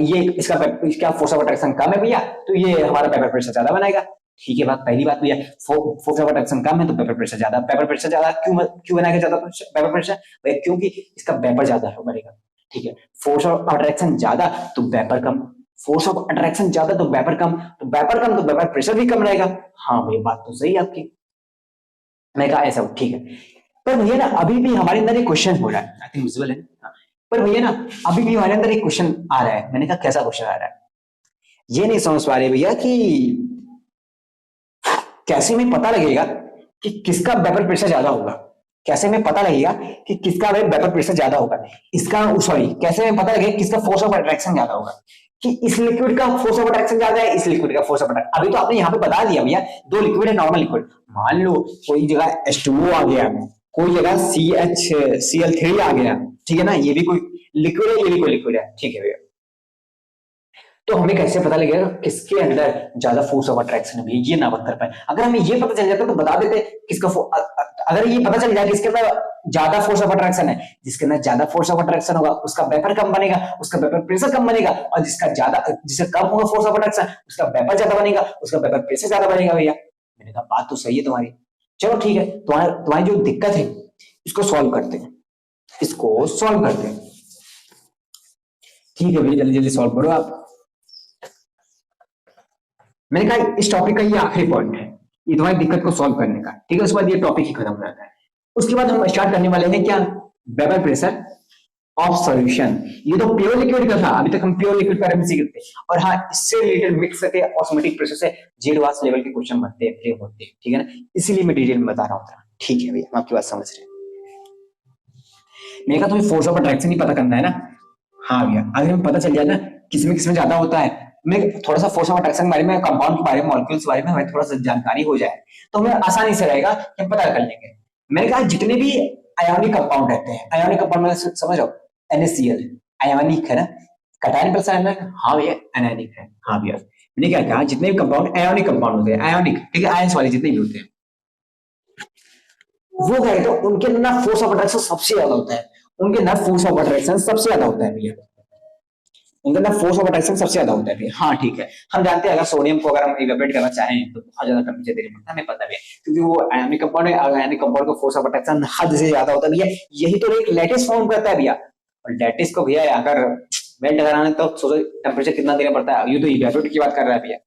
ये इसका क्या फोर्स ऑफ अट्रैक्शन कम है भैया, तो ये हमारा पेपर प्रेशर ज्यादा बनाएगा। ठीक है, बात पहली बात तो यह फोर्स ऑफ अट्रैक्शन कम है तो वेपर प्रेशर ज्यादा। वेपर प्रेशर ज्यादा क्यों बनाया ज्यादा वेपर प्रेशर? भाई क्योंकि इसका वेपर ज्यादा है बनेगा। ठीक है, फोर्स ऑफ अट्रैक्शन ज्यादा तो vapour come, force of attraction ज्यादा तो वेपर कम, तो वेपर कम तो वेपर प्रेशर भी कम रहेगा। हाँ भाई बात तो सही है आपकी। मैं कहा ऐसा ठीक है, पर भैया ना अभी भी हमारे अंदर एक क्वेश्चन हो रहा है, आई थिंक विजुअल है हाँ। पर भैया ना अभी भी हमारे अंदर एक क्वेश्चन आ रहा है। मैंने कहा कैसा क्वेश्चन आ रहा है? ये नहीं समझ पा रहे भैया कि कैसे में पता लगेगा कि किसका वेपर प्रेशर ज्यादा होगा? कैसे में पता लगेगा कि किसका वेपर प्रेशर ज्यादा होगा? इसका सॉरी, कैसे में पता लगेगा किसका फोर्स ऑफ अट्रैक्शन ज्यादा होगा? कि इस लिक्विड का फोर्स ऑफ अट्रैक्शन ज्यादा है, इस लिक्विड का फोर्स ऑफ अट्रैक्शन। अभी तो आपने यहाँ पे बता दिया भैया, दो लिक्विड है नॉर्मल लिक्विड। मान लो कोई जगह H2O आ गया, कोई जगह CH Cl3 आ गया, ठीक है ना, ये भी कोई लिक्विड है, ये भी कोई लिक्विड है, ठीक है भैया। तो हमें कैसे पता लगेगा किसके अंदर ज्यादा फोर्स ऑफ अट्रैक्शन है? ये ना बता पाए। अगर हमें ये पता चल जाता तो बता देते किसका अगर ये पता चल जाए किसके अंदर ज्यादा फोर्स ऑफ अट्रैक्शन है, जिसके अंदर ज्यादा फोर्स ऑफ अट्रैक्शन होगा उसका वेपर कम बनेगा, उसका वेपर प्रेशर कम बनेगा, और जिसका कम होगा फोर्स ऑफ अट्रैक्शन उसका वेपर ज्यादा बनेगा, उसका वेपर प्रेशर ज्यादा बनेगा भैया। मैंने कहा बात तो सही है तुम्हारी। चलो ठीक है, तुम्हारी जो दिक्कत है इसको सॉल्व करते हैं, इसको सॉल्व करते हैं। ठीक है भैया, जल्दी जल्दी सॉल्व करो आप। मैंने कहा इस टॉपिक का ये आखिरी पॉइंट है, ये तुम्हारी दिक्कत को सॉल्व करने का। ठीक है, उसके बाद ये टॉपिक ही खत्म हो जाता है। उसके बाद हम स्टार्ट करने वाले हैं क्या? Vapour pressure of solution. ये तो प्योर लिक्विड का था, अभी तक हम प्योर लिक्विड पर सीखे थे। और हाँ, इससे रिलेटेड मिक्स करके ऑस्मोटिक प्रेशर से जेड वास लेवल के क्वेश्चन बनते हैं, फ्रेम होते हैं, ठीक है ना, इसीलिए मैं डिटेल में बता रहा हूँ। ठीक है भैया, हम आपकी बात समझ रहे हैं। मैंने कहा तुम्हें फोर्स ऑफ अट्रैक्शन ही पता करना है ना? हाँ भैया, अगर हमें पता चल जाए ना किसमें ज्यादा होता है, मैं थोड़ा सा फोर्स ऑफ अट्रैक्शन के बारे में, कंपाउंड के बारे में, मॉलिक्यूल्स के बारे में हमें थोड़ा सा जानकारी हो जाए तो हमें आसानी से रहेगा कि हम पता कर लेंगे। मैंने कहा जितने भी आयोनिक कंपाउंड रहते हैं, आयोनिक कंपाउंड में समझ रहो, NaCl आयोनिक है ना, कटायन प्लस आयनिक। हाँ भैया अनायनिक है। हाँ भैया, मैंने क्या कहा, जितने भी कंपाउंड आयोनिक कंपाउंड होते हैं, आयोनिक ठीक है, आयंस वाले जितने भी होते हैं वो गए तो उनके अंदर फोर्स ऑफ अट्रैक्शन सबसे ज्यादा होता है। उनके अंदर फोर्स ऑफ अट्रैक्शन सबसे ज्यादा होता है भैया, उनके अंदर फोर्स ऑफ अट्रैक्शन सबसे ज्यादा होता है भैया। हाँ ठीक है, हम जानते हैं अगर सोडियम को अगर हम इवेपोरेट करना चाहें तो बहुत ज्यादा टेम्परेचर देना पड़ता है, हमें पता भी है, क्योंकि वो आयोनिक कंपाउंड है। आयोनिक कंपाउंड का फोर्स ऑफ अट्रैक्शन हद से ज्यादा होता है भैया। यही तो एक लैटिस फॉर्म करता है भैया, और लैटिस को भैया अगर मेल्ट कराना तो सोचो टेम्परेचर कितना देना पड़ता है। ये तो इवेपोरेट की बात कर रहा है भैया।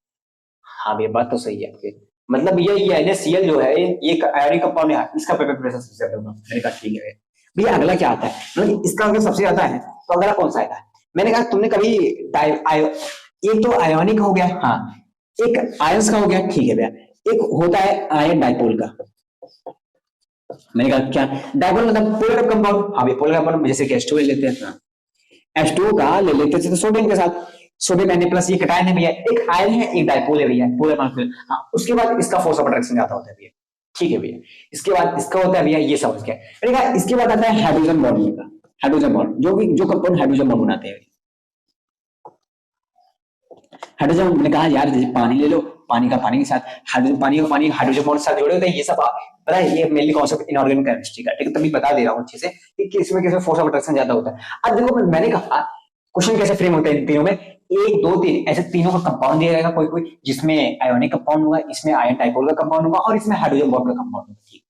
हाँ भैया बात तो सही है आपकी। मतलब ये NaCl जो है ये आयोनिक कंपाउंड है, इसका पेपर प्रेशर सबसे ज्यादा होगा। मैंने कहा ठीक है भैया, अगला क्या आता है? मतलब इसका अगर सबसे ज्यादा है तो अगला कौन सा आएगा? मैंने कहा तुमने कभी एक तो आयोनिक हो गया, हाँ, एक आयंस का हो गया, ठीक है भैया, एक होता है आयन डाइपोल का। मैंने कहा क्या डाइपोल मतलब पोलर कंपाउंड? हाँ भैया पोलर कंपाउंड, जैसे कि H2 ले लेते हैं, H2 का ले लेते थे तो सोडियम के साथ, सोडियम Na+ ये कटायन है भैया, एक आयन है एक डाइपोल है भैया, पोलर मॉलिक्यूल। हाँ, उसके बाद इसका फोर्स ऑफ अट्रैक्शन ज्यादा होता है भैया, ठीक है भैया। इसके बाद इसका होता है भैया, ये समझ गया। मैंने कहा इसके बाद आता है हाइड्रोजन बॉन्ड का, हाइड्रोजन बॉन्ड जो कंपाउंड हाइड्रोजन बॉन्ड बनाते हैं। हाइड्रोजन, मैंने कहा यार जैसे पानी ले लो, पानी का पानी के साथ हाइड्रोजन, पानी का पानी हाइड्रोजन बॉन्ड के साथ जुड़े होते हैं, ये सब पता है, ये मेनली कॉन्सेप्ट इनऑर्गेनिक केमिस्ट्री का, ठीक है, तभी बता दे रहा हूँ अच्छे से कि किसमें फोर्स ऑफ अट्रैक्शन ज्यादा होता है। अब देखो मैंने कहा क्वेश्चन कैसे फ्रेम होते हैं इन तीनों में, एक दो तीन ऐसे तीनों का कंपाउंड दिया जाएगा, कोई कोई जिसमें आयोनिक कंपाउंड होगा, इसमें आयन डाइपोल का कंपाउंड होगा, और इसमें हाइड्रोजन बॉन्ड का कंपाउंड होगा।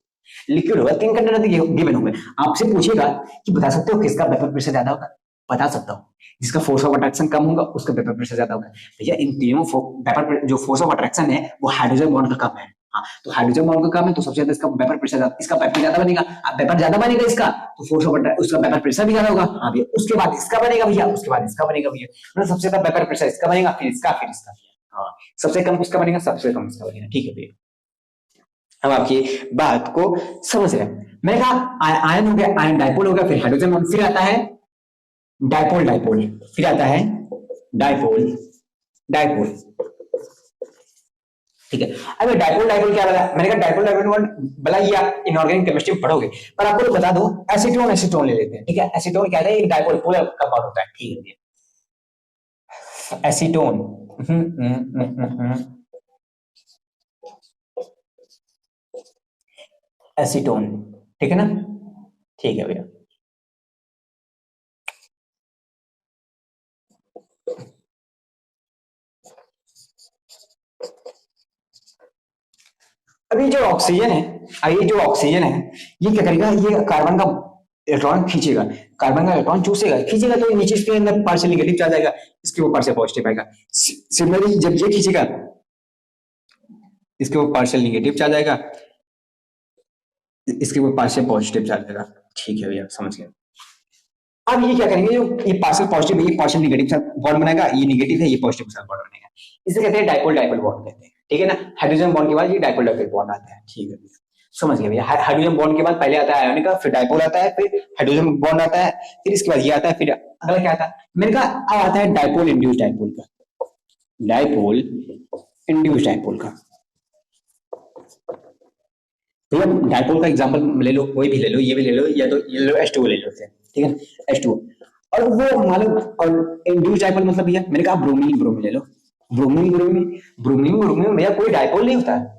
लिक्विड होगा, तीन कंटेनर गिवन होंगे। आपसे पूछेगा कि बता सकते हो किसका वेपर प्रेशर ज्यादा होगा? बता सकता हूँ, जिसका फोर्स ऑफ अट्रैक्शन कम होगा उसका वेपर प्रेशर ज्यादा होगा। भैया इन तीनों वेपर जो फोर्स ऑफ अट्रैक्शन है वो हाइड्रोजन बॉन्ड का कम है। हाँ, तो हाइड्रोजन बॉन्ड का कम है तो सबसे ज्यादा इसका वेपर प्रेशर ज्यादा, इसका वेपर ज्यादा बनेगा। अब वेपर ज्यादा बनेगा इसका तो फोर्स ऑफ अट्रैक्शन उसका वेपर प्रेशर भी ज्यादा होगा। हाँ भैया, उसके बाद इसका बनेगा भैया, उसके बाद इसका बनेगा भैया, मतलब सबसे ज्यादा वेपर प्रेशर इसका बनेगा, फिर इसका, फिर इसका। हाँ, सबसे कम उसका बनेगा, सबसे कम इसका बनेगा, ठीक है भैया। हम आपकी बात को समझ रहे हैं। मैंने कहा आयन हो गया, आयन डाइपोल हो गया, फिर हाइड्रोजन बॉन्ड, फिर आता है डाइपोल डाइपोल, फिर आता है डाइपोल डाइपोल, ठीक है। अब डाइपोल डाइपोल क्या बोला? मैंने कहा डाइपोल डाइपोल बोला ये आप इनऑर्गेनिक केमिस्ट्री में पढ़ोगे, पर आपको बता दो एसीटोन एसीटोन ले लेते हैं, ठीक है। एसीटोन क्या है? एक डाइपोल पोलर कंपाउंड होता है, ठीक है। एसीटोन एसीटोन, ठीक है ना, ठीक है भैया। अभी जो ऑक्सीजन है, ये जो ऑक्सीजन है, ये क्या करेगा, ये कार्बन का इलेक्ट्रॉन खींचेगा, कार्बन का इलेक्ट्रॉन चूसेगा, खींचेगा तो नीचे इसके अंदर पार्शियल नेगेटिव चार्ज आएगा, इसके ऊपर पार्शियल पॉजिटिव आएगा। सिमिलरली जब ये खींचेगा, इसके ऊपर पार्शियल नेगेटिव चार्ज आएगा, इसके ऊपर पार्शियल पॉजिटिव चार्ज आएगा। ठीक है भैया, समझ गए। अब ये क्या करेंगे, जो ये पार्शियल पॉजिटिव, ये पार्शियल नेगेटिव बॉन्ड बनाएगा, ये नेगेटिव है, ये पॉजिटिव के साथ बॉन्ड बनेगा, इसे कहते हैं डाइपोल डाइपोल बॉन्ड कहते हैं। ठीक है ना, हाइड्रोजन बॉन्ड के बाद ये डाइपोल डाइपोल बॉन्ड आता है। ठीक है, समझ गए भैया। हाइड्रोजन बॉन्ड के बाद पहले आता है आयोनिक का, फिर डाइपोल आता है, फिर हाइड्रोजन बॉन्ड आता है, फिर इसके बाद ये आता है, फिर अगला क्या आता है, मैंने कहा अब आता है डाइपोल इंड्यूस डाइपोल का, डाइपोल इंड्यूस डाइपोल का। भैया डाइपोल का एग्जांपल ले लो, कोई भी ले लो, ये भी ले लो, या तो ये लो H2O ले लो, ठीक है, H2O। और वो मान लो, और इंड्यूस डाइपोल मतलब भैया मैंने कहा ब्रोमीन ब्रोमीन ले लो, ब्रोमीन ब्रोमीन ब्रोमीन ब्रोमीन भैया कोई डाइपोल नहीं होता है।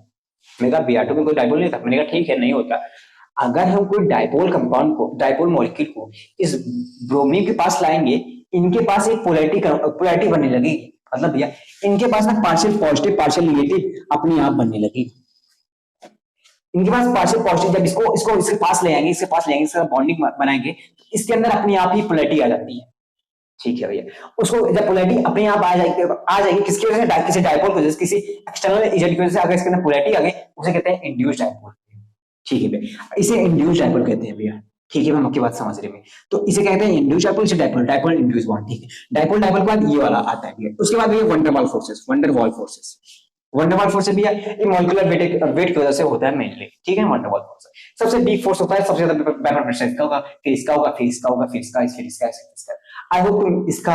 मैंने कहा Br2 में कोई डाइपोल नहीं था, मैंने कहा ठीक है नहीं होता। अगर हम कोई डाइपोल कंपाउंड को, डाइपोल मॉलिक्यूल को इस ब्रोमीन के पास लाएंगे, इनके पास एक पोलैरिटी बनने लगेगी, मतलब भैया इनके पास ना पार्शियल पॉजिटिव पार्शियल नेगेटिव अपने आप बनने लगेगी। इनके पास पार्शियल पॉजिटिव, जब इसको इसके पास ले आएंगे, इसका बॉन्डिंग बनाएंगे, इसके अंदर अपने आप ही पोलैरिटी आ जाती है। ठीक है भैया, उसको जब पोलैरिटी अपने आप आ जाएगी किसकी वजह से, किसी डाइपोल की वजह से, किसी एक्सटर्नल एजेंट की वजह से, अगर इसके अंदर पोलैरिटी आ गई उसे कहते हैं इंड्यूस्ड डाइपोल। ठीक है भैया, इसे इंड्यूस्ड डाइपोल कहते हैं भैया। ठीक है, हम आपकी बात समझ रहे हैं। तो इसे कहते हैं इंड्यूस्ड डाइपोल, इसे डाइपोल इंड्यूस बॉन्ड। ठीक है, डाइपोल डाइपोल के बाद ये वाला आता है। उसके बाद ये वंडर वॉल फोर्सेस भी है, ये मॉलिक्यूलर वेट की वजह से होता है मेनली। ठीक है, वंडर वॉल फोर्स सबसे वीक फोर्स होता है, सबसे ज्यादा वेपर प्रेशर इसका होगा, फिर इसका होगा, फिर इसका होगा, फिर इसका। आई होप तुम इसका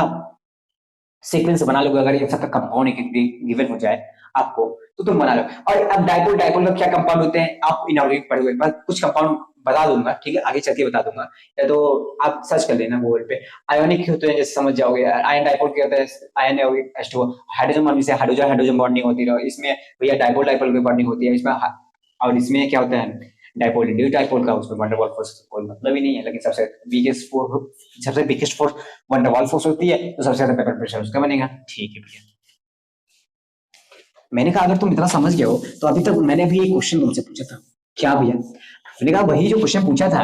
सीक्वेंस बना लोगे, अगर ये सबका कंपाउंड एक गिवन हो जाए आपको तो तुम बना लो। और अब डाइपोल डाइपोल में क्या कंपाउंड होते हैं आप इनऑर्गेनिक पढ़े हुए, कुछ कंपाउंड बता दूंगा, ठीक है, आगे चल के बता दूंगा, या तो आप सर्च कर लेना गूगल पे। आयोनिक होते हैं जैसे समझ जाओगे, आयन डाइपोल क्या होता है, आयन H2O, हाइड्रोजन बॉन्ड से हाइड्रोजन बॉन्डिंग होती है, इसमें भैया डाइपोल डाइपोल की बॉन्डिंग होती है इसमें। और इसमें क्या होता है, डाइपोल इंड्यूस डाइपोल का, उसमें वंडर वॉल फोर्स कोई मतलब ही नहीं है, लेकिन सबसे biggest force wonder wall force होती है, तो सबसे ज्यादा वेपर प्रेशर उसका बनेगा। ठीक है भैया, मैंने कहा अगर तुम इतना समझ गए हो तो अभी तक मैंने भी एक क्वेश्चन तुमसे पूछा था, क्या भैया, मैंने कहा वही जो क्वेश्चन पूछा था,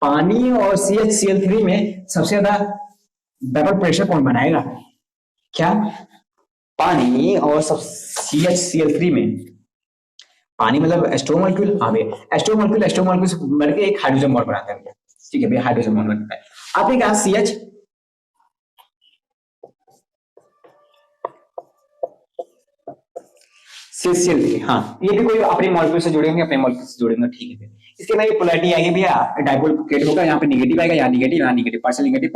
पानी और CH3 में सबसे ज्यादा वेपर प्रेशर कौन बनाएगा, क्या पानी और CH3 में, पानी मतलब H2O मॉलिक्यूल, हाँ भैया H2O मॉलिक्यूल से मिलकर एक हाइड्रोजन बॉन्ड बनाता है। ठीक है भैया, हाइड्रोजन बॉन्ड बनता है। आपने कहा CH3, हाँ ये भी कोई अपने मॉलिक्यूल से जुड़े होंगे, ठीक है। इसके अंदर ये पोलैरिटी आएगी भैया, डाइपोल क्रिएट होगा, यहाँ पे नेगेटिव आएगा, यहाँ नेगेटिव, पार्शियल नेगेटिव।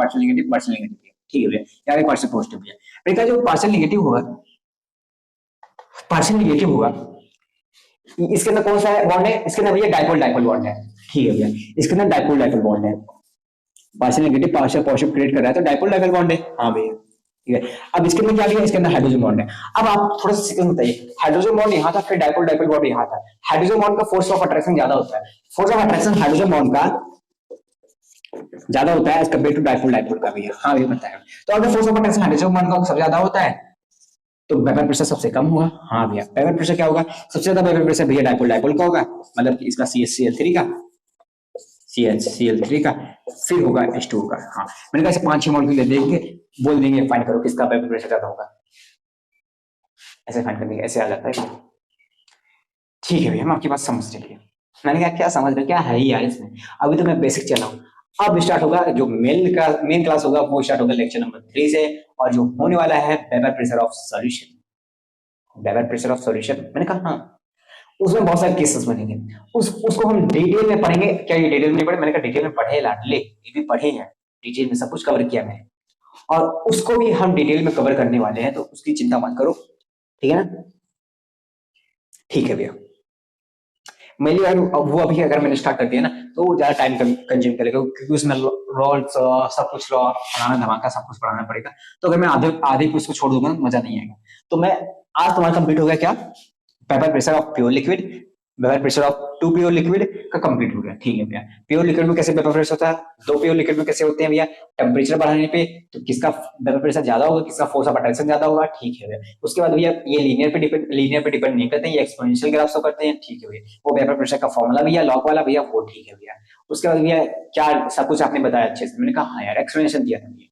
ठीक है भैया, यहाँ पे पार्शियल पॉजिटिव भैया। मैंने कहा जो पार्शियल नेगेटिव होगा, इसके अंदर कौन सा बॉन्ड है, इसके अंदर भैया डाइपोल बॉन्ड है। ठीक है भैया, इसके अंदर डाइपोल बॉन्ड है, partial negative partial positive create कर रहा है, तो डाइपोल बॉन्ड है। हाँ भैया, ठीक है। अब इसके अंदर क्या दिया, इसके अंदर हाइड्रोजन बॉन्ड है। अब आप थोड़ा सा सीक्वेंस बताइए, हाइड्रोजन बॉन्ड यहाँ था, फिर डाइपोल बॉन्ड यहाँ था, हाइड्रोजन बॉन्ड का फोर्स ऑफ अट्रैक्शन ज्यादा होता है, force of attraction hydrogen bond का ज्यादा होता है एज कम्पेयर टू डाइपोल का भैया। हाँ भैया बताया, तो अगर force of attraction hydrogen bond का सबसे ज्यादा होता है तो वेपर प्रेशर सबसे कम होगा। हाँ भैया, वेपर प्रेशर क्या होगा, सबसे ज्यादा वेपर प्रेशर भैया डाइपोल का होगा, मतलब कि इसका CH3 का, फिर होगा H2O का। हाँ मैंने कहा 5-6 मॉलिक्यूल देंगे, बोल देंगे फाइंड करो किसका वेपर प्रेशर ज्यादा होगा, ऐसे फाइंड करने ऐसे आ जाता है। ठीक है भैया, हम आपकी बात समझ रहे। मैंने कहा क्या समझ रहे, क्या है ही यार इसमें, अभी तो मैं बेसिक चला हूँ। अब स्टार्ट होगा जो मेन क्लास होगा, वो स्टार्ट होगा लेक्चर नंबर 3 से, और जो होने वाला है वेपर प्रेशर ऑफ सॉल्यूशन। मैंने कहा हाँ, उसमें बहुत सारे केसेस बनेंगे, उसको हम डिटेल में पढ़ेंगे। क्या ये डिटेल में नहीं पढ़े, मैंने कहा डिटेल में पढ़े लाडले, ये भी पढ़े हैं, डिटेल में सब कुछ कवर किया मैंने, और उसको भी हम डिटेल में कवर करने वाले हैं, तो उसकी चिंता मत करो, ठीक है ना। ठीक है भैया, मेनली वो अभी अगर मैंने स्टार्ट कर दिया ना तो ज्यादा टाइम कंज्यूम करेगा, क्योंकि उसमें रोल्स सब कुछ पढ़ाना, धमाका सब कुछ पढ़ाना पड़ेगा। तो अगर मैं आधे पे उसको छोड़ दूंगा मजा नहीं आएगा। तो मैं आज तुम्हारा कंप्लीट हो गया क्या, vapour pressure of pure liquid, vapour pressure of two pure liquid का कंप्लीट हो गया। ठीक है भैया, प्योर लिक्विड में कैसे वेपर प्रेशर होता है, दो प्योर लिक्विड में कैसे होते हैं भैया, टेम्परेचर बढ़ाने पे तो किसका वेपर प्रेशर ज्यादा होगा, किसका फोर्स ऑफ अट्रैक्शन ज्यादा होगा। ठीक है भैया, उसके बाद भैया ये लीनियर पे डिपेंड नहीं करते, ये एक्सपोनेंशियल ग्राफ शो करते हैं। ठीक है भैया, वो वेपर प्रेशर का फॉर्मूला भैया लॉग वाला भैया, वो ठीक है भैया। उसके बाद भैया क्या सब कुछ आपने बताया अच्छे से, मैंने कहा हाँ यार एक्सप्लेनेशन दिया था भैया।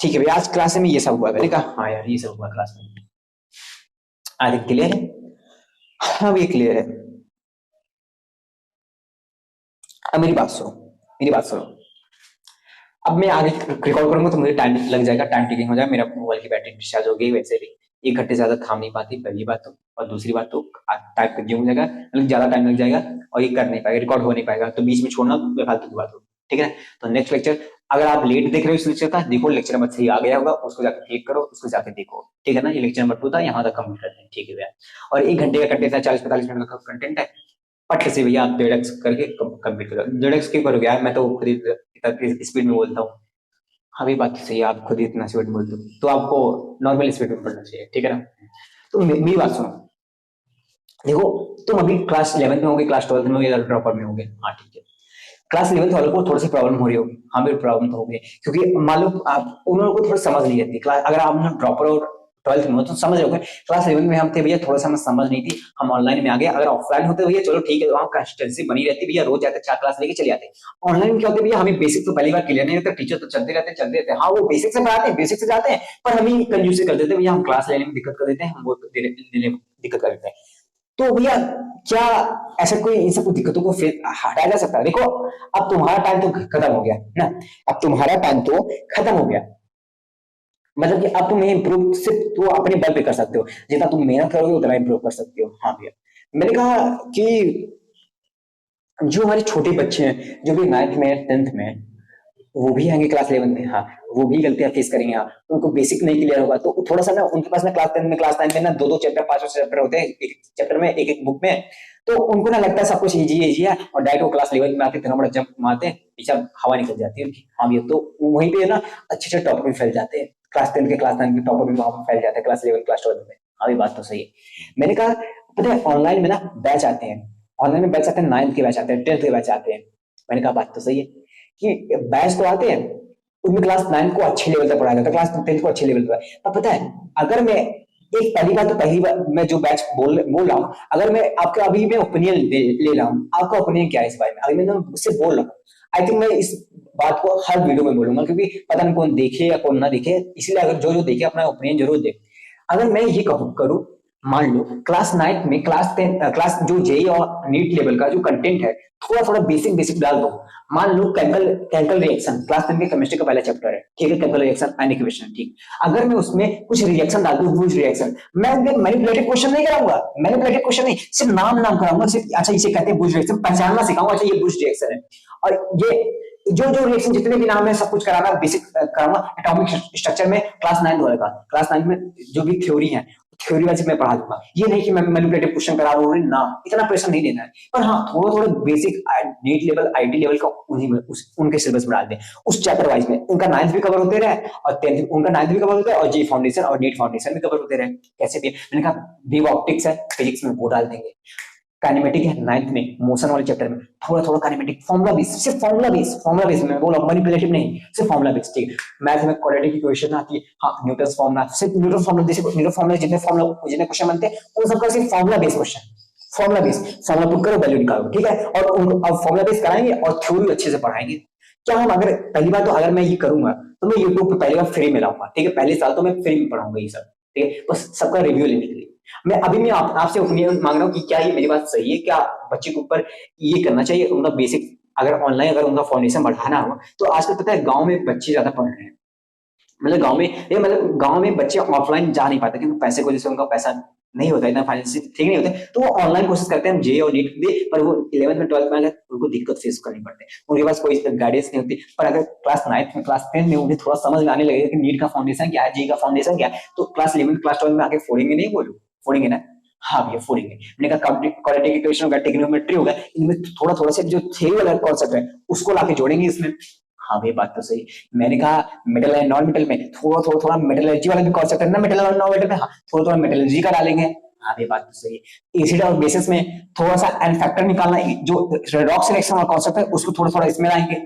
ठीक है भैया, आज क्लास में ये सब हुआ, मैंने कहा हाँ यार ये सब हुआ क्लास में। आज क्लियर है? हाँ भैया क्लियर है। अब मेरी बात सुनो, मेरी बात सुनो। अब मैं आगे रिकॉर्ड करूंगा तो मुझे टाइम लग जाएगा, टाइम टेकिंग हो जाएगा, मेरा मोबाइल की बैटरी डिस्चार्ज हो गई वैसे भी 1 घंटे से ज्यादा थाम नहीं पाती, पहली बात तो। और दूसरी बात तो टाइप कंज्यूम हो जाएगा, मतलब ज्यादा टाइम लग जाएगा और ये कर नहीं पाएगा, रिकॉर्ड हो नहीं पाएगा, तो बीच में छोड़ना बेफालतू की बात हो। ठीक है, तो नेक्स्ट लेक्चर अगर आप लेट देख रहे हो इस लेक्चर का, देखो लेक्चर नंबर 3 आ गया होगा, उसको जाकर क्लिक करो, उसको जाकर देखो। ठीक है ना, ये लेक्चर नंबर 2 था, यहाँ तक कंप्लीट करते हैं। ठीक है भैया, और 1 घंटे का कंटेंट है, 40-45 मिनट का कंटेंट है, पट से भैया आप 1.5x करके कंप्लीट करो। 1.5x क्यों करोगे यार, मैं तो खुद ही स्पीड में बोलता हूँ। हाँ भी बात सही है, आप खुद ही इतना स्पीड बोलते हो तो आपको नॉर्मल स्पीड में पढ़ना चाहिए। ठीक है ना, तो मेरी बात सुनो, देखो तुम अभी क्लास 11th में होगे, क्लास 12th में होगे, ड्रॉपर में होगे, हाँ ठीक है। क्लास 11th वालों को थोड़ी सी प्रॉब्लम हो रही होगी, हाँ भी प्रॉब्लम तो होगी, क्योंकि मान लो आप उन लोगों को थोड़ा समझ नहीं रहती क्लास, अगर आप ड्रॉपर और 12th में हो तो समझ रहे क्लास 11th में हम थे भैया, थोड़ा सा हमें समझ नहीं थी, हम ऑनलाइन में आ गए। अगर ऑफलाइन होते भैया चलो ठीक है, वहाँ कंसिस्टेंसी बनी रहती भैया, रोज जाते 4 क्लास लेके चले जाते। ऑनलाइन में क्या होते भैया, हमें बेसिक तो पहली बार क्लियर नहीं रहता, टीचर तो चलते रहते, हाँ वो बेसिक से पढ़ाते हैं, बेसिक से जाते हैं, पर हम ही कंजूसी कर देते भैया, हम क्लास लेने में दिक्कत कर देते हैं, हम वो देने में दिक्कत कर देते हैं। तो भैया क्या ऐसा कोई इन सब दिक्कतों को फिर हटाया जा सकता है? देखो अब तुम्हारा टाइम तो खत्म हो गया ना, अब तुम्हारा टाइम तो खत्म हो गया, मतलब कि अब तुम इम्प्रूव सिर्फ तो अपने बल पे कर सकते हो, जितना तुम मेहनत करोगे उतना इम्प्रूव कर सकते हो। हाँ भैया, मैंने कहा कि जो हमारे छोटे बच्चे हैं, जो भी 9th में 10th में, वो भी आएंगे क्लास 11 में, हाँ वो भी गलतियां फेस करेंगे, हाँ उनको बेसिक नहीं क्लियर होगा, तो थोड़ा सा ना उनके पास ना क्लास 10 में क्लास 9 में ना 2-2 चैप्टर 5 चैप्टर होते हैं एक चैप्टर में, एक बुक में, तो उनको ना लगता है सब कुछ इजी है, और डायरेक्ट वो क्लास 11 में आके इतना बड़ा जंप मारते हैं, पीछे हवा निकल जाती है उनकी। हाँ भैया, तो वहीं पे ना अच्छे अच्छे टॉपिक में फैल जाते हैं, क्लास 10 के क्लास 9 के टॉपिक में वहां पर फैल जाते हैं, क्लास 11 क्लास 12 में। हाँ ये बात तो सही है। मैंने कहा पता है ऑनलाइन में ना बैच आते हैं, ऑनलाइन में बैच आते हैं, 9th के बैच आते हैं, 10th के बैच आते हैं। मैंने कहा बात तो सही है कि बैच तो आते हैं, उनमें क्लास 9 को अच्छे लेवल तक पढ़ाया जाता है, क्लास 10 को अच्छे लेवल तक। अब पता है अगर मैं एक पहली बार मैं जो बैच बोल रहा हूँ, अगर मैं आपका अभी मैं ओपिनियन ले रहा हूँ, आपका ओपिनियन क्या है इस बारे में, अभी मैं उससे बोल रहा हूँ, आई थिंक मैं इस बात को हर वीडियो में बोलूंगा, क्योंकि पता नहीं कौन देखे या कौन ना देखे, इसलिए अगर जो जो देखे अपना ओपिनियन जरूर दे। अगर मैं ये करूँ, मान लो क्लास 9 में क्लास जो जेई और नीट लेवल का जो कंटेंट है, थोड़ा थोड़ा बेसिक डाल दो। मान लो केमिकल रिएक्शन क्लास 10 में केमिस्ट्री का पहला चैप्टर है, ठीक है, केमिकल रिएक्शन एंड इक्वेशन, ठीक। अगर मैं उसमें कुछ रिएक्शन डाल दूं, वुज रिएक्शन, मैं मैनिपुलेटिव क्वेश्चन नहीं कराऊंगा, मैनिपुलेटिव क्वेश्चन नहीं, सिर्फ नाम कराऊंगा, सिर्फ अच्छा इसे कहते हैं वुज रिएक्शन, पहचानना सिखाऊंगा, अच्छा ये वुज रिएक्शन है, और ये जो जो रिएक्शन जितने भी नाम है सब कुछ कराना, बेसिक कराऊंगा। एटॉमिक स्ट्रक्चर में क्लास 9 होगा, क्लास 9 में जो भी थ्योरी है थ्योरी वाइज मैं पढ़ा दूंगा, ये नहीं कि मैं मैनिपुलेटिव क्वेश्चन करा रहा हूँ ना, इतना प्रेशर नहीं देना है, पर हाँ थोड़ा थोड़ा basic NEET level IT level का उन्हीं में उनके सिलेबस में डाल दें, उस चैप्टर वाइज में उनका 9th भी कवर होते रहे और 10th उनका 9th भी कवर होता है, और जी फाउंडेशन और नीट फाउंडेशन भी कवर होते रहे। कैसे भी मैंने कहा वेव ऑप्टिक्स है फिजिक्स में, वो डाल देंगे। काइनेमेटिक है 9th में, मोशन वाले चैप्टर में थोड़ा थोड़ा काइनेमेटिक, फार्मूला बेस, सिर्फ फार्मूला बेस में बोला, मैनिपुलेटिव नहीं, सिर्फ फार्मूला बेस, ठीक है। मैथ में क्वाड्रेटिक इक्वेशन आती है, हाँ न्यूटन फार्मूला, सिर्फ न्यूटन फार्मूला, जैसे न्यूटन फार्मूला जितने क्वेश्चन बनते हैं उन सबका सिर्फ formula base question, formula put करो वैल्यू निकालो, ठीक है। और उनको अब फार्मूला बेस कराएंगे और थ्योरी अच्छे से पढ़ाएंगे। क्या हम अगर पहली बार तो अगर मैं ये करूंगा तो मैं यूट्यूब पे पहली बार फ्री में लाऊंगा, ठीक है, पहले साल तो मैं फ्री में पढ़ाऊंगा ये सब, ठीक है, बस सबका रिव्यू लेने के लिए। मैं आपसे ओपिनियन मांग रहा हूँ कि क्या ये मेरी बात सही है, क्या बच्चे के ऊपर ये करना चाहिए, उनका बेसिक अगर ऑनलाइन अगर उनका फाउंडेशन बढ़ाना हो, तो आजकल पता है गांव में बच्चे ज्यादा पढ़ रहे हैं, मतलब गांव में बच्चे ऑफलाइन जा नहीं पाते क्योंकि पैसे को, जैसे उनका पैसा नहीं होता, इतना फाइनेंशियल ठीक नहीं होता, तो वो ऑनलाइन कोशिश करते हैं जे और नीट दे, पर वो 11th में 12th में अगर उनको दिक्कत फेस करनी पड़ती है, उनके पास कोई गाइडेंस नहीं होती। पर अगर क्लास 9th में क्लास 10 में उन्हें थोड़ा समझ में आने लगेगा कि नीट का फाउंडेशन क्या है, जे का फाउंडेशन क्या है, तो क्लास 11 क्लास 12 में आके फोड़ेंगे नहीं, बोलो फोड़ेंगे ना, हाँ भैया फोड़ेंगे। मैंने कहा क्वाड्रेटिक इक्वेशन होगा, ट्रिग्नोमेट्री होगा, इनमें थोड़ा थोड़ा से जो थ्योरी वाला कॉन्सेप्ट है उसको लाके जोड़ेंगे इसमें। हाँ भैया बात तो सही। मैंने कहा मेटल एंड नॉन मेटल में थोड़ा मेटलर्जी वाला भी कॉन्सेप्ट है ना, मेटल और नॉन मेटल में, हाँ थोड़ा मेटलर्जी का डालेंगे, हाँ ये बात तो सही है। एसिड और बेसिस में थोड़ा सा एन फैक्टर निकालना, जो रेडॉक्स सिलेक्शन वाला कॉन्सेप्ट है उसको थोड़ा थोड़ा इसमें लाएंगे।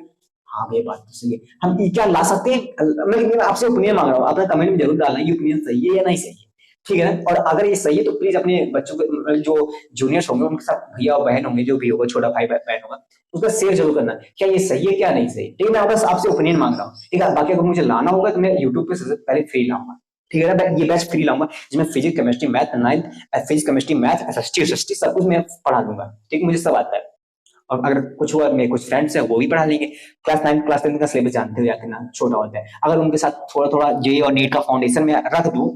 हाँ ये बात तो सही है। हम क्या ला सकते हैं, मैं आपसे ओपिनियन मांग रहा हूँ, अपना कमेंट में जरूर डालना ये ओपिनियन सही है या नहीं सही है, ठीक है ना। और अगर ये सही है तो प्लीज अपने बच्चों को, जो जूनियर्स होंगे उनके साथ, भैया और बहन होंगे, जो भी होगा छोटा भाई बहन होगा, उसका शेयर जरूर करना, क्या ये सही है क्या नहीं सही, ठीक है। मैं बस आपसे ओपिनियन मांग रहा हूँ, ठीक है। बाकी अगर मुझे लाना होगा तो मैं यूट्यूब पे सबसे पहले फ्री लाऊंगा, ठीक है ना। ये बैच फ्री लाऊंगा जिसमें physics chemistry math, ninth physics chemistry math SST सब कुछ मैं पढ़ा दूंगा, ठीक है, मुझे सब आता है। और अगर कुछ हुआ, मेरे कुछ फ्रेंड्स हैं वो भी पढ़ा लेंगे। क्लास 9 क्लास 10 का सिलेबस जानते हो या कितना छोटा होता है, अगर उनके साथ थोड़ा थोड़ा जे और नीट का फाउंडेशन में रख दूं,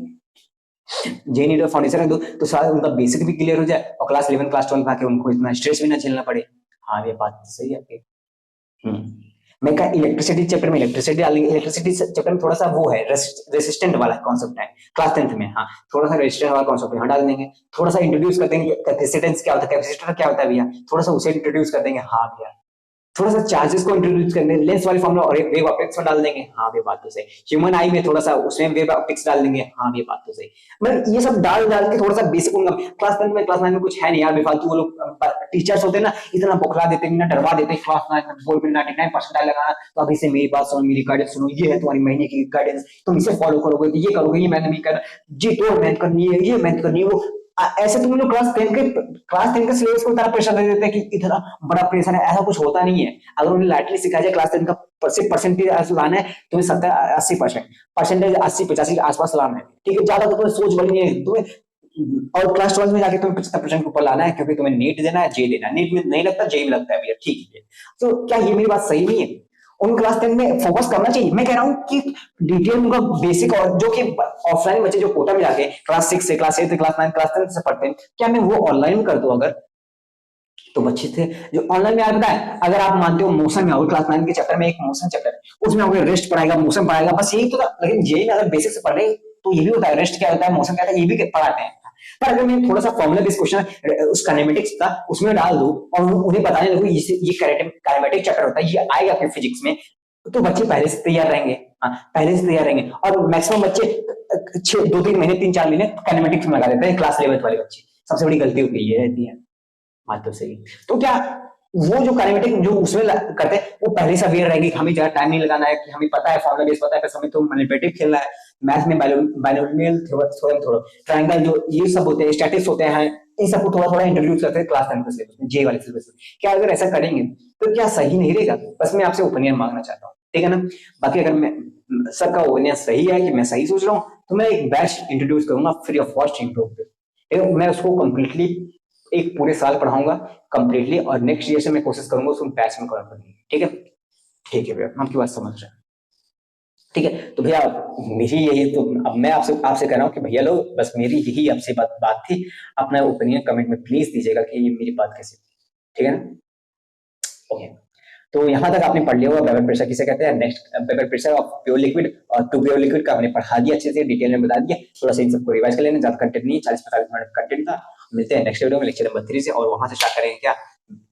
जे नीट का फाउंडेशन रख दूं, तो शायद उनका बेसिक भी क्लियर हो जाए और क्लास 11 क्लास 12 में आके उनको इतना स्ट्रेस भी ना झेलना पड़े। हाँ ये बात सही है आपकी। हम्म। मैं कहा इलेक्ट्रिसिटी चैप्टर में इलेक्ट्रिसिटी डालेंगे, इलेक्ट्रिसिटी चैप्टर में थोड़ा सा वो है रेसिस्टेंट वाला कॉन्सेप्ट है क्लास 10 में, हाँ थोड़ा सा रेसिस्टेंट वाला कॉन्सेप्ट यहाँ डाल देंगे। थोड़ा सा इंट्रोड्यूस कर देंगे कैपेसिटेंस क्या होता है, कैपेसिटर क्या होता है भैया, थोड़ा सा उसे इंट्रोड्यूस कर देंगे। हाँ भैया थोड़ा सा चार्जेस को इंट्रोड्यूस करने, लेंस वाले फॉर्मूला और एक वेव ऑप्टिक्स में डाल देंगे। हाँ ये बात तो सही। ह्यूमन आई में थोड़ा सा उसमें वेव ऑप्टिक्स डाल देंगे। हाँ ये बात तो सही। मतलब ये सब डाल डाल के थोड़ा सा बेसिक होगा। क्लास 10 में क्लास 9 में कुछ है नहीं यार, बेफालतू वो लोग टीचर्स होते हैं ना, इतना बौखला देते हैं ना, डरवा देते हैं, क्लास 9 में बोल में 99% लगाना, तो अभी से मेरी बात सुनो, मेरी गाइडेंस सुनो, ये है तुम्हारी महीने की गाइडेंस, तुम इसे फॉलो करोगे तो ये करोगे, ये मैंने नहीं करना जी, तो मेहनत करनी है, ये मेहनत करनी है वो। ऐसे तुम लोग क्लास 10 के सिलेबस को इतना प्रेशर दे देते हैं कि इतना बड़ा प्रेशर है, ऐसा कुछ होता नहीं है। अगर उन्हें लाइटली सिखाया जाए क्लास 10 का सिर्फ परसेंटेज लाना है, तुम्हें 70-80% परसेंटेज 80-85 के आसपास लाना है, ठीक है। ज्यादा तो तुम्हें सोच बड़ी नहीं है तुम्हें, और क्लास 12 में जाके तुम्हें 75% के ऊपर लाना है, क्योंकि तुम्हें नीट देना है, जे देना है। नीट में नहीं लगता, जे में लगता है भैया, ठीक है। तो क्या ये मेरी बात सही नहीं है? उन क्लास 10 में फोकस करना चाहिए। मैं कह रहा हूँ कि डिटेल उनका बेसिक, और जो कि ऑफलाइन बच्चे जो कोटा में जाके क्लास 6 से क्लास 8 से क्लास 9 क्लास 10 से पढ़ते हैं, क्या मैं वो ऑनलाइन में कर दूं अगर, तो बच्चे थे जो ऑनलाइन में, यार पता है, अगर आप मानते हो मोशन में आओगे, क्लास 9 के चैप्टर में एक मोशन चैप्टर है, उसमें आओगे रेस्ट पढ़ाएगा, मोशन पढ़ाएगा, बस यही तो था। लेकिन जेई में अगर बेसिक से पढ़ रहे तो ये भी होता है, रेस्ट क्या होता है, मोशन क्या होता है, ये भी पढ़ाते हैं। पर अगर मैं थोड़ा सा फॉर्मूला बेस्ड क्वेश्चन उस काइनेमेटिक्स था उसमें डाल दूं और उन्हें बताने लगूं ये काइनेमेटिक चैप्टर होता है, ये आएगा फिर फिजिक्स में, तो बच्चे पहले से तैयार रहेंगे। हाँ पहले से तैयार रहेंगे। और मैक्सिमम बच्चे 2-3 महीने 3-4 महीने काइनेमेटिक्स में लगा देते हैं, क्लास 11 वाले बच्चे। सबसे बड़ी गलती होती है ये रहती है। बात तो सही। तो क्या वो जो काइनेमेटिक जो उसमें करते हैं वो पहले से अवेयर रहेगी, हमें ज्यादा टाइम नहीं लगाना है, कि हमें पता है फॉर्मुला बेस पता है, बस हमें तो मैनिपुलेटिव खेलना है। मैथ में बाइनोमियल थ्योरम, थोड़ा ट्रायंगल, जो ये सब होते हैं, स्टैटिक्स होते हैं, इन सबको थोड़ा थोड़ा इंट्रोड्यूस करते हैं क्लास 10 के सिलेबस में, जे वाले सिलेबस में। क्या अगर ऐसा करेंगे तो क्या सही नहीं रहेगा? बस मैं आपसे ओपिनियन मांगना चाहता हूँ, ठीक है ना। बाकी अगर मैं सबका ओपिनियन सही है कि मैं सही सोच रहा हूँ, तो मैं एक बैच इंट्रोड्यूस करूंगा फ्री ऑफ कॉस्ट यूट्यूब पे। मैं उसको कंप्लीटली एक पूरे साल पढ़ाऊंगा कंप्लीटली, और नेक्स्ट ईयर से मैं कोशिश करूंगा उसको बैच में कवर करने की, ठीक है। ठीक है भैया, हम आपकी बात समझ रहे हैं, ठीक है। तो भैया मेरी यही, तो अब मैं आपसे आपसे कह रहा हूँ कि भैया लोग, बस मेरी यही आपसे बात थी। अपना ओपिनियन कमेंट में प्लीज दीजिएगा कि ये मेरी बात कैसी थी, ठीक है ना। ओके, तो यहाँ तक आपने पढ़ लिया हुआ वेपर प्रेशर किसे कहते हैं। Next vapour pressure of pure liquid और टू प्योर लिक्विड का हमने पढ़ा दिया, अच्छे से डिटेल में बता दिया। थोड़ा सा इन सबको रिवाइज कर लेना, ज्यादा कंटेंट नहीं, 40-45 मिनट कंटेंट था। मिलते हैं नेक्स्ट वीडियो में लेक्चर नंबर 3 से, और वहां से स्टार्ट करेंगे क्या,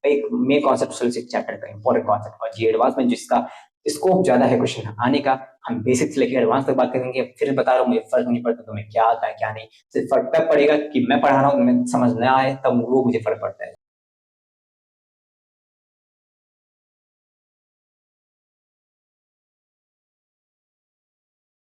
एक मेन कॉन्सेप्ट से चैप्टर का इंपॉर्टेंट कॉन्सेप्ट, और जी एडवांस में जिसका स्कोप ज्यादा है क्वेश्चन आने का, हम बेसिक से लेकर एडवांस तक बात करेंगे। फिर बता रहा हूँ मुझे फर्क नहीं पड़ता तुम्हें क्या आता है क्या नहीं, सिर्फ फर्क तब पड़ेगा कि मैं पढ़ा रहा हूँ, तुम्हें समझ ना आए तब वो मुझे फर्क पड़ता है।